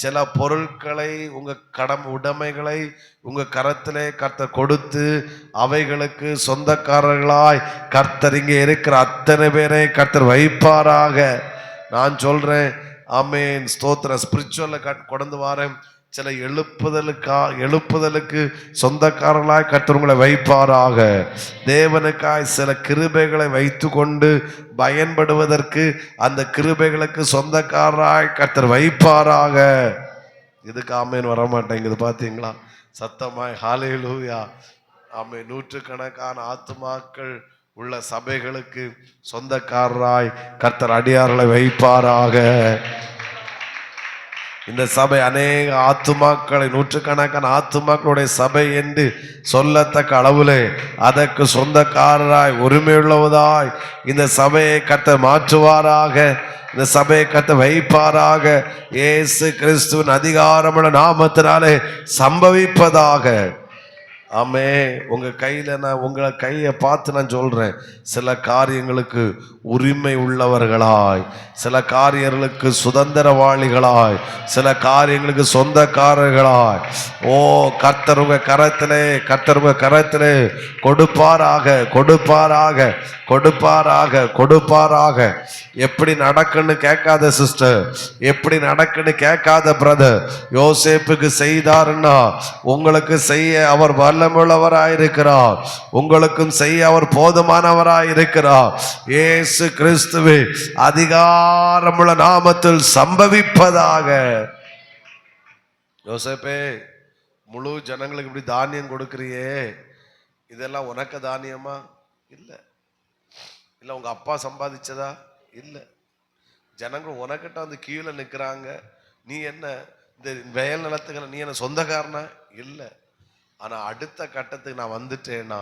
சில பொருட்களை, உங்க உடைமைகளை உங்க கரத்திலே கர்த்தர் கொடுத்து அவைகளுக்கு சொந்தக்காரர்களாய் கர்த்தர் இங்கே இருக்கிற அத்தனை பேரை கர்த்தர் வைப்பாராக. நான் சொல்றேன், ஆமேன், ஸ்தோத்திரம். ஸ்பிரிச்சுவல்ல கொண்டு வரேன். சில எழுப்புதலுக்கு சொந்தக்காரர்களாய் கர்த்தர் உங்களை வைப்பாராக. தேவனுக்காய் சில கிருபைகளை வைத்து கொண்டு பயன்படுவதற்கு அந்த கிருபைகளுக்கு சொந்தக்காரராய் கர்த்தர் வைப்பாராக. இதுக்கு ஆமேன் வர மாட்டேங்குது, பாத்தீங்களா? சத்தமாய் ஹல்லேலூயா. ஆமே. நூற்றுக்கணக்கான ஆத்துமாக்கள் உள்ள சபைகளுக்கு சொந்தக்காரராய் கர்த்தர் அடியார்களை வைப்பாராக. இந்த சபை அநேக ஆத்துமாக்களை, நூற்றுக்கணக்கான ஆத்துமாக்களுடைய சபை என்று சொல்லத்தக்க அளவுலே அதற்கு சொந்தக்காரராய், உரிமையுள்ளவதாய் இந்த சபையை கர்த்தர் மாற்றுவாராக. இந்த சபையை கர்த்தர் வைப்பாராக. இயேசு கிறிஸ்துவின் அதிகாரமுள்ள நாமத்தினாலே சம்பவிப்பதாக. ஆமே. உங்க கையில நான் உங்களை கையை பார்த்து நான் சொல்றேன், சில காரியங்களுக்கு உரிமை உள்ளவர்களாய், சில காரியங்களுக்கு சுதந்திரவாளிகளாய், சில காரியங்களுக்கு சொந்தக்காரர்களாய். ஓ கர்த்தர் உங்க கரத்திலே, கர்த்தர் உங்க கரத்திலே கொடுப்பாராக, கொடுப்பாராக, கொடுப்பாராக, கொடுப்பாராக. எப்படி நடக்குன்னு கேட்காத சிஸ்டர், எப்படி நடக்குன்னு கேட்காத பிரதர், யோசேப்புக்கு செய்தாருன்னா உங்களுக்கு செய்ய அவர் வல்லமுள்ளவராயிருக்கிறார், உங்களுக்கும் செய்ய அவர் போதுமானவராயிருக்கிறார். இயேசு கிறிஸ்துவே அதிகாரமுள்ள நாமத்தில் சம்பவிப்பதாக. யோசேப்பே, முழு ஜனங்களுக்கு இப்படி தானியம் கொடுக்கிறியே, இதெல்லாம் உனக்கு தானியமா? இல்லை. இல்லை உங்க அப்பா சம்பாதிச்சதா? இல்லை. ஜனங்கள் உனக்கிட்ட வந்து கீழே நிற்கிறாங்க, நீ என்ன இந்த வயல் நிலத்துக்கு நீ என்ன சொந்தக்காரனா? இல்லை. ஆனா அடுத்த கட்டத்துக்கு நான் வந்துட்டேன்னா,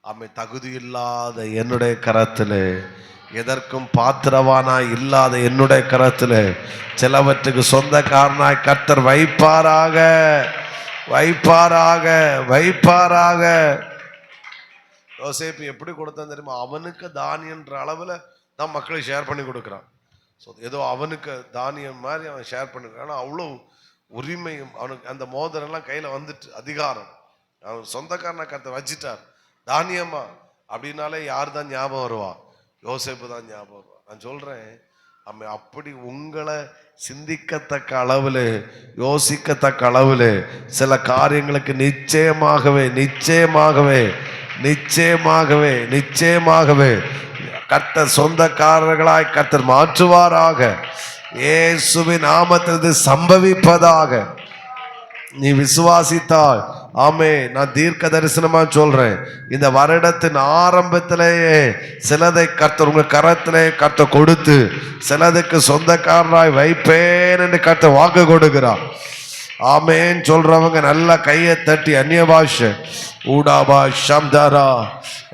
அம்மை தகுதி இல்லாத என்னுடைய கரத்தில், எதற்கும் பாத்திரவானாய் இல்லாத என்னுடைய கரத்தில் சிலவற்றுக்கு சொந்தக்காரனாய் கர்த்தர் வைப்பாராக, வைப்பாராக, வைப்பாராக. யோசேப்பு எப்படி கொடுத்தான் தெரியுமா? அவனுக்கு தானியன்ற அளவில் தான் மக்களுக்கு ஷேர் பண்ணி கொடுக்குறான். ஸோ ஏதோ அவனுக்கு தானியம் மாதிரி அவன் ஷேர் பண்ணிக்கிறான். ஆனால் அவ்வளோ உரிமையும் அவனுக்கு அந்த மோதிரெல்லாம் கையில் வந்துட்டு, அதிகாரம் அவன் சொந்தக்காரனை கருத்தை வச்சிட்டார். தானியமா அப்படின்னாலே யார் தான் ஞாபகம் வருவா? யோசேப்பு தான் ஞாபகம் வருவா. நான் சொல்கிறேன், அம்மை அப்படி உங்களை சிந்திக்கத்தக்க அளவில், யோசிக்கத்தக்க அளவில் சில காரியங்களுக்கு நிச்சயமாகவே, நிச்சயமாகவே, நிச்சயமாகவே, நிச்சயமாகவே கர்த்தர் சொந்தக்காரர்களாய் கர்த்தர் மாற்றுவாராக. இயேசுவின் நாமத்தில் சம்பவிப்பதாக. நீ விசுவாசித்தால் ஆமே. நான் தீர்க்க தரிசனமா சொல்றேன், இந்த வருடத்தின் ஆரம்பத்திலேயே சிலதை கர்த்தர் உங்க கரத்திலே கர்த்தர் கொடுத்து சிலதுக்கு சொந்தக்காரனாய் வைப்பேன் என்று கர்த்தர் வாக்கு கொடுக்கிறார். ஆமேன் சொல்றவங்க நல்ல கையை தட்டி அந்நிய பாஷை ஊடாபா ஷம்தாரா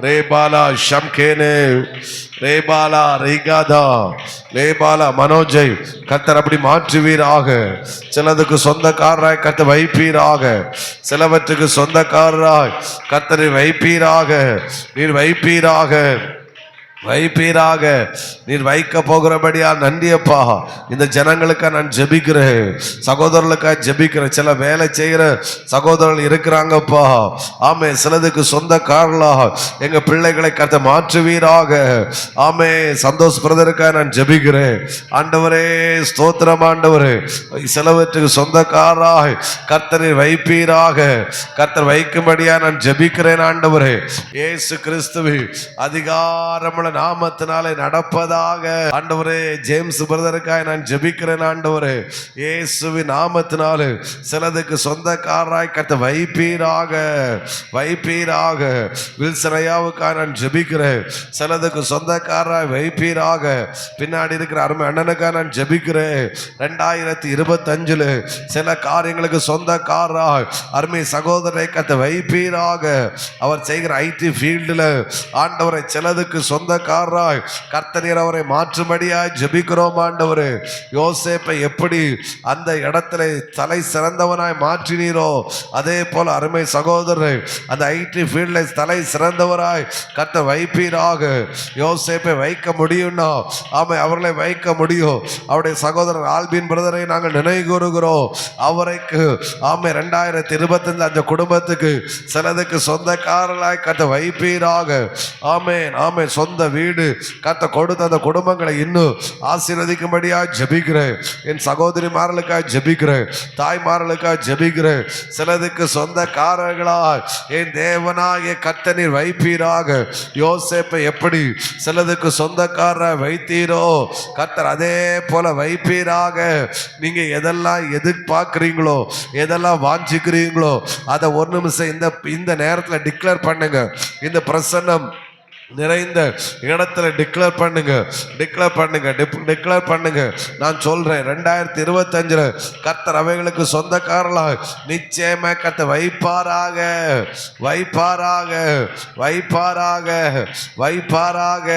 ரேபாலா ஷம்கேனே ரேபாலா ரேகாதா லேபாலா மனோஜை கர்த்தர் அப்படி மாற்றுவீராக. சிலதுக்கு சொந்தக்காரராய் கர்த்தர் வைப்பீராக, சிலவற்றுக்கு சொந்தக்காரராய் கர்த்தரை வைப்பீராக, நீர் வைப்பீராக, வைப்பீராக. நீர் வைக்க போகிறபடியா நன்றியப்பா. இந்த ஜனங்களுக்கா நான் ஜெபிக்கிறேன், சகோதரர்களுக்காக ஜெபிக்கிறேன். சில வேலை செய்கிற சகோதரர்கள் இருக்கிறாங்கப்பா, ஆமே. சிலதுக்கு சொந்தக்காரர்களா எங்க பிள்ளைகளை கர்த்த மாற்றுவீராக. ஆமே. சந்தோஷ் பிரதருக்காக நான் ஜெபிக்கிறேன். ஆண்டவரே ஸ்தோத்திரம் ஆண்டவரே. சிலவற்றுக்கு சொந்தக்காராய் கர்த்தரை வைப்பீராக, கர்த்தர் வைக்கும்படியா நான் ஜெபிக்கிறேன் ஆண்டவரே. இயேசு கிறிஸ்துவே அதிகாரமுள்ள நாமத்தினாலே நடப்பதாக. ஆண்டவரே ஜேம்ஸ் பிரதருக்காக நான் ஜெபிக்கிறேன் ஆண்டவரே. இயேசுவின் நாமத்தினாலே சிலதுக்கு சொந்தக்காரராய் கர்த்தர் வைப்பீராக, வைப்பீராக. வில்சரையாவுக்காக நான் ஜெபிக்கிறேன், சிலதுக்கு சொந்தக்காரராய் வைப்பீராக. பின்னாடி இருக்கிற அருமை அண்ணனுக்காக நான் ஜெபிக்கிறேன். 2025 சில காரியங்களுக்கு சொந்தக்காரராய் அருமை சகோதரரை கர்த்தர் வைப்பீராக. அவர் செய்கிற ஐடி ஃபீல்டில் ஆண்டவரை சிலதுக்கு சொந்த கர்த்தர் அவரை மாற்றும்படியாய் ஜெபிக்கிறோம் ஆண்டவரே. யோசேப்பை எப்படி அந்த இடத்துல தலை சிறந்தவனாய் மாற்றினீரோ, அதே போல அருமை சகோதரரை அந்த ஐடி ஃபீல்ட்ல தலை சிறந்தவராய் கர்த்தர் வைப்பீராக. யோசேப்பை வைக்க முடியும்னா ஆமை அவர்களை வைக்க முடியும். அவருடைய சகோதரர் ஆல்பின் பிரதரை நாங்கள் நினைவு கூறுகிறோம். அவரைக்கு ஆமை 2025 அந்த குடும்பத்துக்கு சிலதுக்கு சொந்தக்காரர்களாய் கர்த்தர் வைப்பீராக. ஆமென், ஆமென். சொந்த வீடு கர்த்த கொடுத்த அந்த குடும்பங்களை இன்னும் ஆசீர்வதிக்கும்படியா ஜெபிக்கிறேன். என் சகோதரிமார்களுக்காக ஜெபிக்கிறேன், தாய்மார்களுக்காக ஜெபிக்கிறேன். சிலதுக்கு சொந்தக்காரர்களா என் தேவனாகிய கர்த்தர் நீர் வைப்பீராக. யோசேப்பை எப்படி சிலதுக்கு சொந்தக்கார வைத்தீரோ கர்த்தர் அதே போல வைப்பீராக. நீங்க எதெல்லாம் எதிர்பார்க்கிறீங்களோ, எதெல்லாம் வாஞ்சிக்கிறீங்களோ அதை ஒரு நிமிஷம் இந்த நேரத்தில் டிக்ளேர் பண்ணுங்க. இந்த பிரசன்னம் நிறைந்த இடத்துல டிக்ளேர் பண்ணுங்க, டிக்ளேர் பண்ணுங்க, டிக்ளேர் பண்ணுங்க. நான் சொல்றேன் 2025 கர்த்தர் அவைகளுக்கு சொந்தக்காரர்களாக நிச்சயமா கர்த்தர் வைப்பாராக, வைப்பாராக, வைப்பாராக, வைப்பாராக.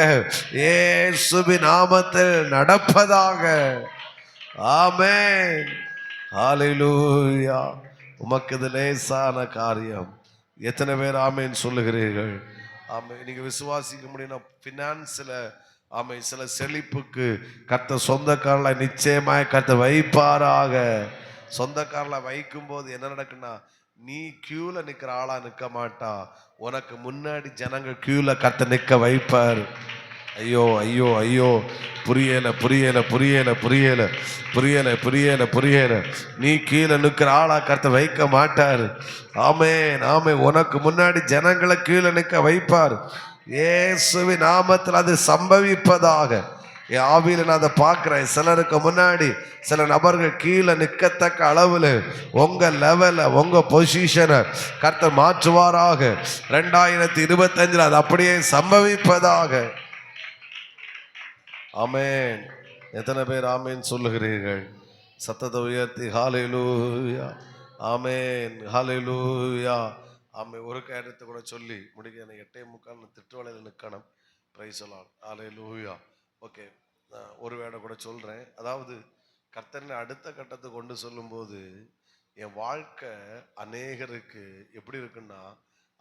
இயேசுவின் நாமத்தில் நடப்பதாக. ஆமென், ஹல்லேலூயா. உமக்கு இது லேசான காரியம். எத்தனை பேர் ஆமேன்னு சொல்லுகிறீர்கள்? ஆமே. நீங்க விசுவாசிக்க முடியும்னா பினான்ஸ்ல ஆமை சில செழிப்புக்கு கர்த்தர் சொந்தக்காரல நிச்சயமாய் கர்த்தர் வைப்பாராக. சொந்தக்காரல வைக்கும் போது என்ன நடக்குன்னா, நீ கியூல நிக்கிற ஆளா நிக்க மாட்டா, உனக்கு முன்னாடி ஜனங்க கியூல கர்த்தர் நிக்க வைப்பார். ஐயோ ஐயோ ஐயோ, புரியல புரியல புரியல புரியல புரியல புரியல புரியல. நீ கீழே நிற்கிற ஆளா கர்த்தர் வைக்க மாட்டாரு. ஆமென் ஆமென். உனக்கு முன்னாடி ஜனங்களை கீழே நிற்க வைப்பார். இயேசுவின் நாமத்தில் அது சம்பவிப்பதாக. என் ஆவியில நான் அதை பார்க்கிறேன். சிலருக்கு முன்னாடி சில நபர்கள் கீழே நிற்கத்தக்க அளவில் உங்க லெவல உங்க பொசிஷனை கர்த்தர் மாற்றுவாராக. 2025 அது அப்படியே சம்பவிப்பதாக. ஆமென். எத்தனை பேர் ஆமென் சொல்லுகிறீர்கள்? சத்தத்தை உயர்த்தி ஹல்லேலூயா, ஆமென், ஹல்லேலூயா. ஆமென். ஒரு காரியத்தை கூட சொல்லி முடிக்க, 8:45 திட்டுவலையில் நிற்கணும். Praise the Lord, hallelujah. Okay, ஒரு வேளை கூட சொல்றேன். அதாவது கர்த்தரை அடுத்த கட்டத்துக்கு கொண்டு சொல்லும்போது என் வாழ்க்கை அநேகருக்கு எப்படி இருக்குன்னா,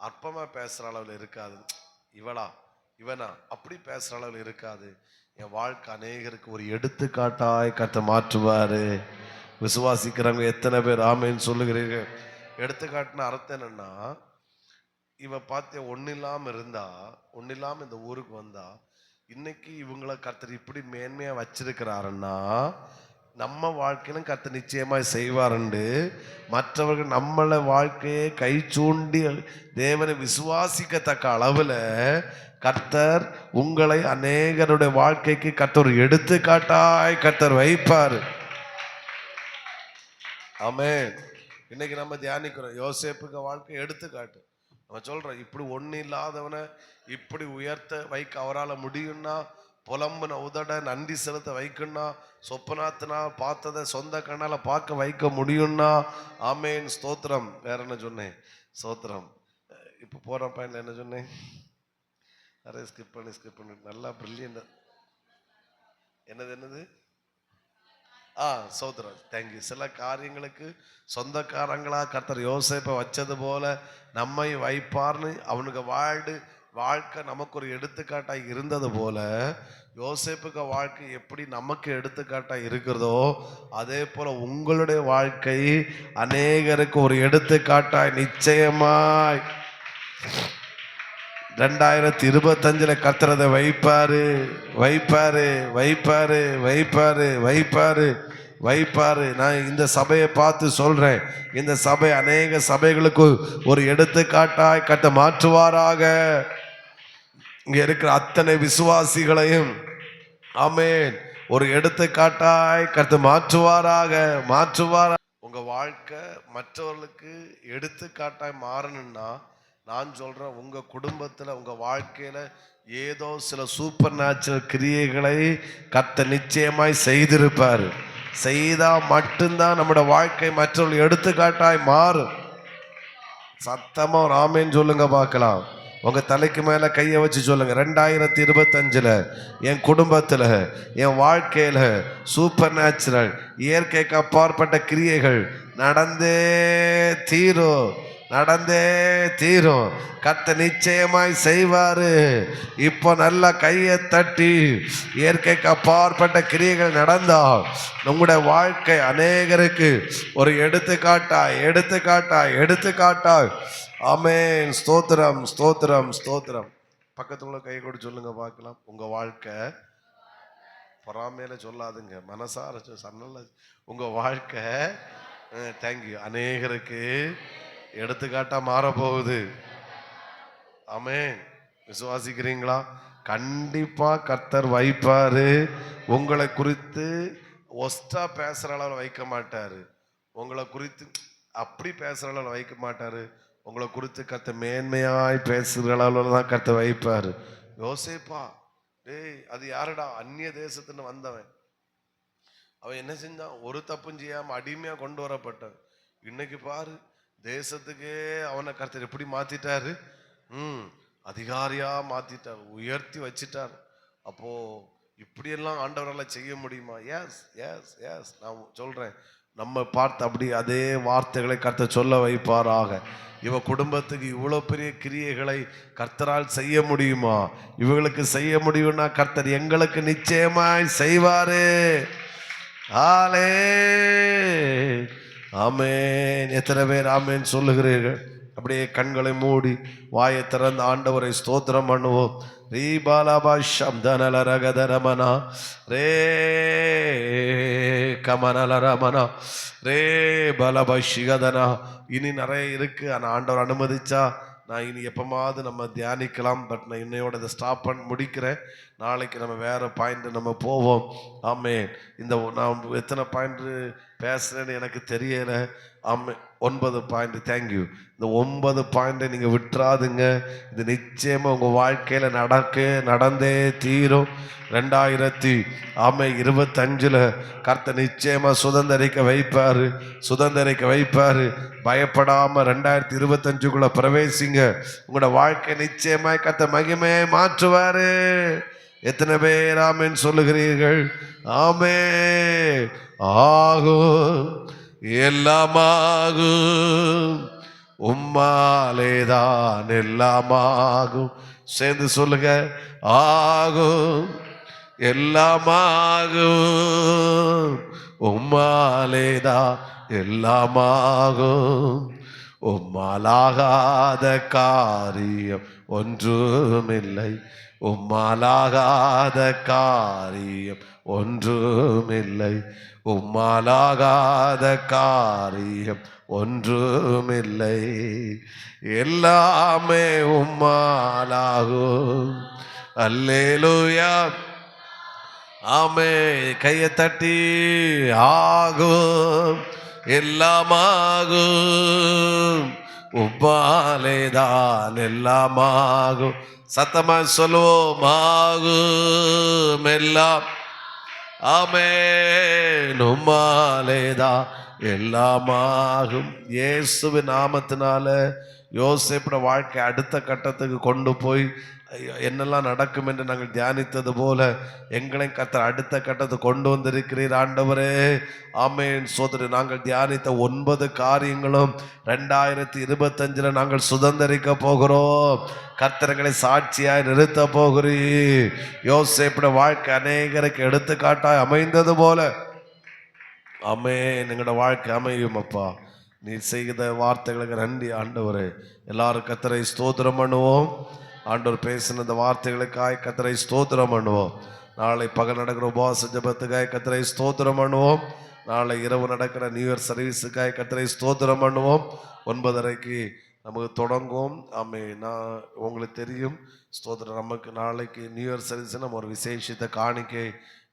அற்பமா பேசுற அளவில் இருக்காது. இவளா இவனா அப்படி பேசுற அளவில் இருக்காது. என் வாழ்க்கை அநேகருக்கு ஒரு எடுத்துக்காட்டாய் கர்த்தர் மாற்றுவாரு. விசுவாசிக்கிறவங்க எத்தனை பேர் ஆமென்னு சொல்லுகிறீர்கள்? எடுத்துக்காட்டுன அர்த்தம் என்னன்னா, இவ பார்த்து ஒன்னும் இல்லாம இருந்தா, ஒன்னும் இல்லாம இந்த ஊருக்கு வந்தா, இன்னைக்கு இவங்களை கர்த்தர் இப்படி மேன்மையா வச்சிருக்கிறாருன்னா, நம்ம வாழ்க்கையிலும் கர்த்தர் நிச்சயமாய் செய்வாருண்டு. மற்றவர்கள் நம்மளை வாழ்க்கையை கை சூண்டி தேவனை விசுவாசிக்கத்தக்க அளவுல கர்த்தர் உங்களை அநேகருடைய வாழ்க்கைக்கு கர்த்தர் எடுத்துக்காட்டாய் கர்த்தர் வைப்பார். ஆமென். இன்னைக்கு நம்ம தியானிக்கிறோம் யோசேப்புக்கு வாழ்க்கை எடுத்துக்காட்டு. நம்ம சொல்றோம், இப்படி ஒண்ணு இல்லாதவனை இப்படி உயர்த்த வைக்க அவரால் முடியும்னா, புலம்புன உதட நன்றி செலுத்த வைக்கணும்னா, சொப்பனாத்தினா பார்த்ததை சொந்த கண்ணால பார்க்க வைக்க முடியும்னா, ஆமேன், ஸ்தோத்திரம். வேற என்ன சொன்னேன்? ஸ்தோத்திரம். இப்போ போற பையன் என்ன சொன்னேன்? நிறைய ஸ்கிப் பண்ணி நல்லா பிரில்லியன்ட். என்னது சோதரன், தேங்க்யூ. சில காரியங்களுக்கு சொந்தக்காரங்களா கர்த்தர் யோசேப்பை வச்சது போல நம்மை வைப்பார்னு அவனுக்கு வாழ்க்கை நமக்கு ஒரு எடுத்துக்காட்டாக இருந்தது போல, யோசேப்புக்கு வாழ்க்கை எப்படி நமக்கு எடுத்துக்காட்டாக இருக்கிறதோ அதே போல உங்களுடைய வாழ்க்கை அநேகருக்கு ஒரு எடுத்துக்காட்டாய் நிச்சயமாய் 2025 கர்த்தரதை வைப்பாரு வைப்பாரு வைப்பாரு வைப்பாரு வைப்பாரு வைப்பாரு. நான் இந்த சபையை பார்த்து சொல்றேன், இந்த சபை அநேக சபைகளுக்கு ஒரு எடுத்துக்காட்டாய் கர்த்தர் மாற்றுவாராக. இங்க இருக்கிற அத்தனை விசுவாசிகளையும் ஆமென் ஒரு எடுத்துக்காட்டாய் கர்த்தர் மாற்றுவாராக. உங்க வாழ்க்கை மற்றவர்களுக்கு எடுத்துக்காட்டாய் மாறணும்னா, நான் சொல்றேன், உங்க குடும்பத்துல உங்க வாழ்க்கையில ஏதோ சில சூப்பர் நேச்சுரல் கிரியைகளை கர்த்தர் நிச்சயமாய் செய்திருப்பார். செய்தா மட்டும்தான் நம்முடைய வாழ்க்கை மற்றவர்கள் எடுத்துக்காட்டாய் மாறும். சத்தமா ஒரு ஆமேன்னு சொல்லுங்க பார்க்கலாம். உங்க தலைக்கு மேல கையை வச்சு சொல்லுங்க, 2025 என் குடும்பத்துல என் வாழ்க்கையில சூப்பர் நேச்சுரல் இயற்கைக்கு அப்பாற்பட்ட கிரியைகள் நடந்தே தீரும். கர்த்தர் நிச்சயமாய் செய்வாரு. இப்போ நல்ல கையை தட்டி இயற்கைக்கு அப்பாற்பட்ட கிரியைகள் நடந்தால் நம்முடைய வாழ்க்கை அநேகருக்கு ஒரு எடுத்துக்காட்டாய். ஆமென். ஸ்தோத்திரம் ஸ்தோத்திரம் ஸ்தோத்திரம். பக்கத்துல கை கொடு சொல்லுங்க பார்க்கலாம். உங்க வாழ்க்கை பொறாமையில சொல்லாதுங்க, மனசார சன்னல்ல. உங்க வாழ்க்கை தேங்க்யூ அநேகருக்கு எடுத்துக்காட்டா மாறப்போகுது. ஆமென். விசுவாசிக்கிறீங்களா? கண்டிப்பா கர்த்தர் வைப்பாரு. உங்களை குறித்து ஒஸ்டா பேசுற அளவில் வைக்க மாட்டாரு. உங்களை குறித்து அப்படி பேசுற அளவில் வைக்க மாட்டாரு. உங்களை குறித்து கர்த்தர் மேன்மையாய் பேசுகிற அளவில் தான் கர்த்தர் வைப்பாரு. யோசேப்பா, டேய் அது யாருடா? அந்நிய தேசத்துன்னு வந்தவன். அவன் என்ன செஞ்சான்? ஒரு தப்பும் செய்யாம அடிமையா கொண்டு வரப்பட்டான். இன்னைக்கு பாரு, தேசத்துக்கே அவனை கர்த்தர் எப்படி மாத்திட்டாரு? அதிகாரியா மாத்திட்டார், உயர்த்தி வச்சிட்டார். அப்போ இப்படியெல்லாம் ஆண்டவரால் செய்ய முடியுமா? Yes yes yes. நான் சொல்றேன், நம்ம பார்த்து அப்படி அதே வார்த்தைகளை கர்த்தர் சொல்ல வைப்பாராக. இவ குடும்பத்துக்கு இவ்வளோ பெரிய கிரியைகளை கர்த்தரால் செய்ய முடியுமா? இவங்களுக்கு செய்ய முடியும்னா கர்த்தர் எங்களுக்கு நிச்சயமாய் செய்வாரு. ஆலே ஆமேன். எத்தனை பேர் ஆமேன் சொல்லுகிறீர்கள்? அப்படியே கண்களை மூடி வாயை திறந்த ஆண்டவரை ஸ்தோத்திரம் பண்ணுவோம். ரீபாலாபாஷம்தனலரகதரமனா ரே கமனலரமனா ரே பலபஷிகதனா. இனி நிறைய இருக்கு, ஆனால் ஆண்டவர் அனுமதிச்சா நான் இனி எப்பமாவது நம்ம தியானிக்கலாம். பட் நான் இன்னையோட இதை ஸ்டாப் பண்ணி முடிக்கிறேன். நாளைக்கு நம்ம வேற பாயிண்ட் நம்ம போவோம். ஆமே. இந்த நான் எத்தனை பாயிண்ட் பேசுறேன்னு எனக்கு தெரியல. ஆமே, 9 பாயிண்ட். தேங்க்யூ. இந்த 9 பாயிண்டை நீங்க விட்டுறாதுங்க. இது நிச்சயமா உங்க வாழ்க்கையில நடந்தே தீரும். 2025 கர்த்தர் நிச்சயமா சுதந்திரிக்க வைப்பாரு. பயப்படாம 2025 பிரவேசிங்க. உங்களோட வாழ்க்கை நிச்சயமாய் கர்த்தர் மகிமையை மாற்றுவாரு. எத்தனை பேர் ஆமென் சொல்லுகிறீர்கள்? ஆமே. ஆகும், எல்லாமாகும், உம்மாலேதான் எல்லாமாகும். சேர்ந்து சொல்லுங்க. ஆகும், எல்லாமாகும், உம்மாலேதான் எல்லாமாகும். உம்மாலாகாத காரியம் ஒன்றுமில்லை. உம்மாலாகாத காரியம் ஒன்றுமில்லை. உம்மாலாகாத காரியம் ஒன்றுமில்லை. எல்லாமே உம்மாலாகும். அல்லேலூயா. ஆமே. கையை தட்டி ஆகும், எல்லாமாகும், உம்மாலேதான் எல்லாமாகும். சத்தமா சொல்லுவோம். ஆகும் எல்லாம். ஆமென். உம்மாலேதான் எல்லாமாகும். இயேசுவின் நாமத்தினால யோசேப்புடைய வாழ்க்கை அடுத்த கட்டத்துக்கு கொண்டு போய் என்னெல்லாம் நடக்கும் என்று நாங்கள் தியானித்தது போல எங்களை கர்த்தர் அடுத்த கட்டத்துக்கு கொண்டு வந்திருக்கிறீர் ஆண்டவரே. ஆமென். சோதரி, நாங்கள் தியானித்த 9 காரியங்களும் 2025 நாங்கள் சுதந்திரிக்க போகிறோம். கர்த்தர்களை சாட்சியாய் நிறுத்த போகிறீர். யோசேப்புடைய வாழ்க்கை அநேகருக்கு எடுத்துக்காட்டாய் அமைந்தது போல ஆமென் எங்களோட வாழ்க்கை அமையும். அப்பா, நீ செய்த வார்த்தைகளுக்கு நன்றி ஆண்டவரே. எல்லாரும் கர்த்தரை ஸ்தோத்திரம் பண்ணுவோம். ஆண்டவர் பேசின இந்த வார்த்தைகளுக்காய் கர்த்தரை ஸ்தோத்திரம் பண்ணுவோம். நாளை பகல் நடக்கிற உபவாச ஜெபத்துக்காய் கர்த்தரை ஸ்தோத்திரம் பண்ணுவோம். நாளை இரவு நடக்கிற நியூ இயர் சர்வீஸுக்காய் கர்த்தரை ஸ்தோத்திரம் பண்ணுவோம். 9:30 நமக்கு தொடங்குவோம். ஆமே. நான் உங்களுக்கு தெரியும் ஸ்தோத்திரம். நமக்கு நாளைக்கு நியூ இயர் சர்வீஸ் நம்ம ஒரு விசேஷத்தை காணிக்கை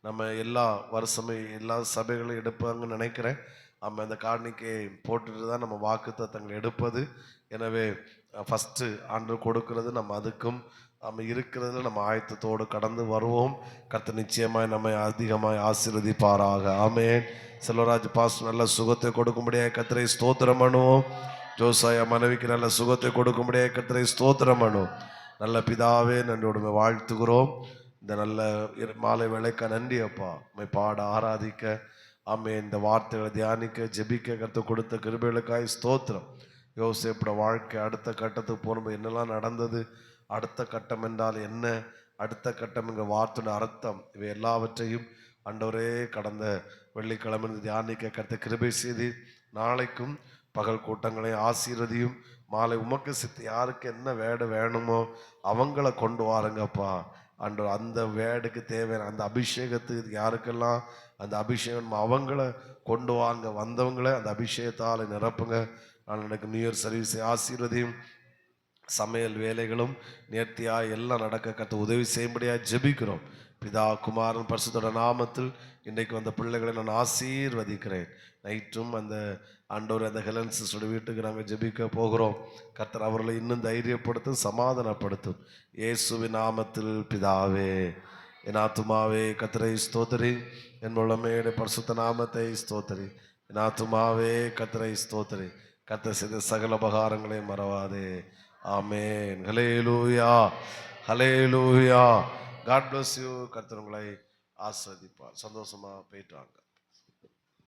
நம்ம எல்லா வருஷமே எல்லா சபைகளும் எடுப்பாங்கன்னு நினைக்கிறேன். நம்ம அந்த காணிக்கை போட்டுட்டு தான் நம்ம வாக்குத்தத்தங்களை எடுப்பது. எனவே ஃபஸ்ட்டு ஆண்டவர் கொடுக்கிறது நம்ம அதுக்கும் நம்ம இருக்கிறதுல நம்ம ஆயத்தத்தோடு கடந்து வருவோம். கர்த்தர் நிச்சயமாய் நம்மை அதிகமாய் ஆசீர்வதிப்பாராக. ஆமென். செல்வராஜ் பாஸ்டர் நல்ல சுகத்தை கொடுக்கும்படியாக கர்த்தரை ஸ்தோத்திரம் பண்ணுவோம். ஜோசாயா மனைவிக்கு நல்ல சுகத்தை கொடுக்கும்படியாக கர்த்தரை ஸ்தோத்திரம் பண்ணுவோம். நல்ல பிதாவே, நன்றியோடு வாழ்த்துகிறோம். இந்த நல்ல மாலை வேளைக்க நன்றி அப்பா. உம்மை பாட ஆராதிக்க ஆமே இந்த வார்த்தைகளை தியானிக்க ஜெபிக்க கர்த்தர் கொடுத்த கிருபைகளுக்காய் ஸ்தோத்திரம். யோசேப்புடைய வாழ்க்கை அடுத்த கட்டத்துக்கு போகும்போது என்னெல்லாம் நடந்தது, அடுத்த கட்டம் என்றால் என்ன, அடுத்த கட்டம் என்கிற வார்த்தையோட அர்த்தம், இவை எல்லாவற்றையும் ஆண்டவரே கடந்த வெள்ளிக்கிழமை தியானிக்க கர்த்தர் கிருபை செய்து நாளைக்கும் பகல் கூட்டங்களை ஆசீர்வதியும். மாலை உமக்கு சித்து யாருக்கு என்ன வேடு வேணுமோ அவங்கள கொண்டு வாருங்கப்பா. ஆண்டவர் அந்த வேடுக்கு தேவையான அந்த அபிஷேகத்துக்கு யாருக்கெல்லாம் அந்த அபிஷேகம் அவங்கள கொண்டு வாங்க, வந்தவங்களை அந்த அபிஷேகத்தால் நிரப்புங்க. நான் எனக்கு நியூ இயர் சர்வீஸை ஆசீர்வதியும். சமையல் வேலைகளும் நேர்த்தியாக எல்லாம் நடக்க கர்த்தர் உதவி செய்யும்படியாக ஜெபிக்கிறோம். பிதா குமாரன் பரிசுத்தோட நாமத்தில் இன்றைக்கு வந்த பிள்ளைகளை நான் ஆசீர்வதிக்கிறேன். நைட்டும் அந்த ஆண்டவர் அந்த ஹெலன் சிஸ்டரோட வீட்டுக்கு நாங்கள் ஜெபிக்க போகிறோம். கர்த்தர் அவர்களை இன்னும் தைரியப்படுத்தும், சமாதானப்படுத்தும். இயேசுவின் நாமத்தில் பிதாவே. என் ஆத்துமாவே கர்த்தரை ஸ்தோத்திரி, என் உள்ளமேடைய பரிசுத்த நாமத்தை ஸ்தோத்திரி. என் ஆத்துமாவே கர்த்தரை ஸ்தோத்திரி, கர்த்தர் செய்த சகல உபகாரங்களை மறவாதே. ஆமென். ஹல்லேலூயா, ஹல்லேலூயா. God bless you. கர்த்தர் உங்களை ஆசீர்வதிப்பார். சந்தோஷமா போயிட்டு வாங்க.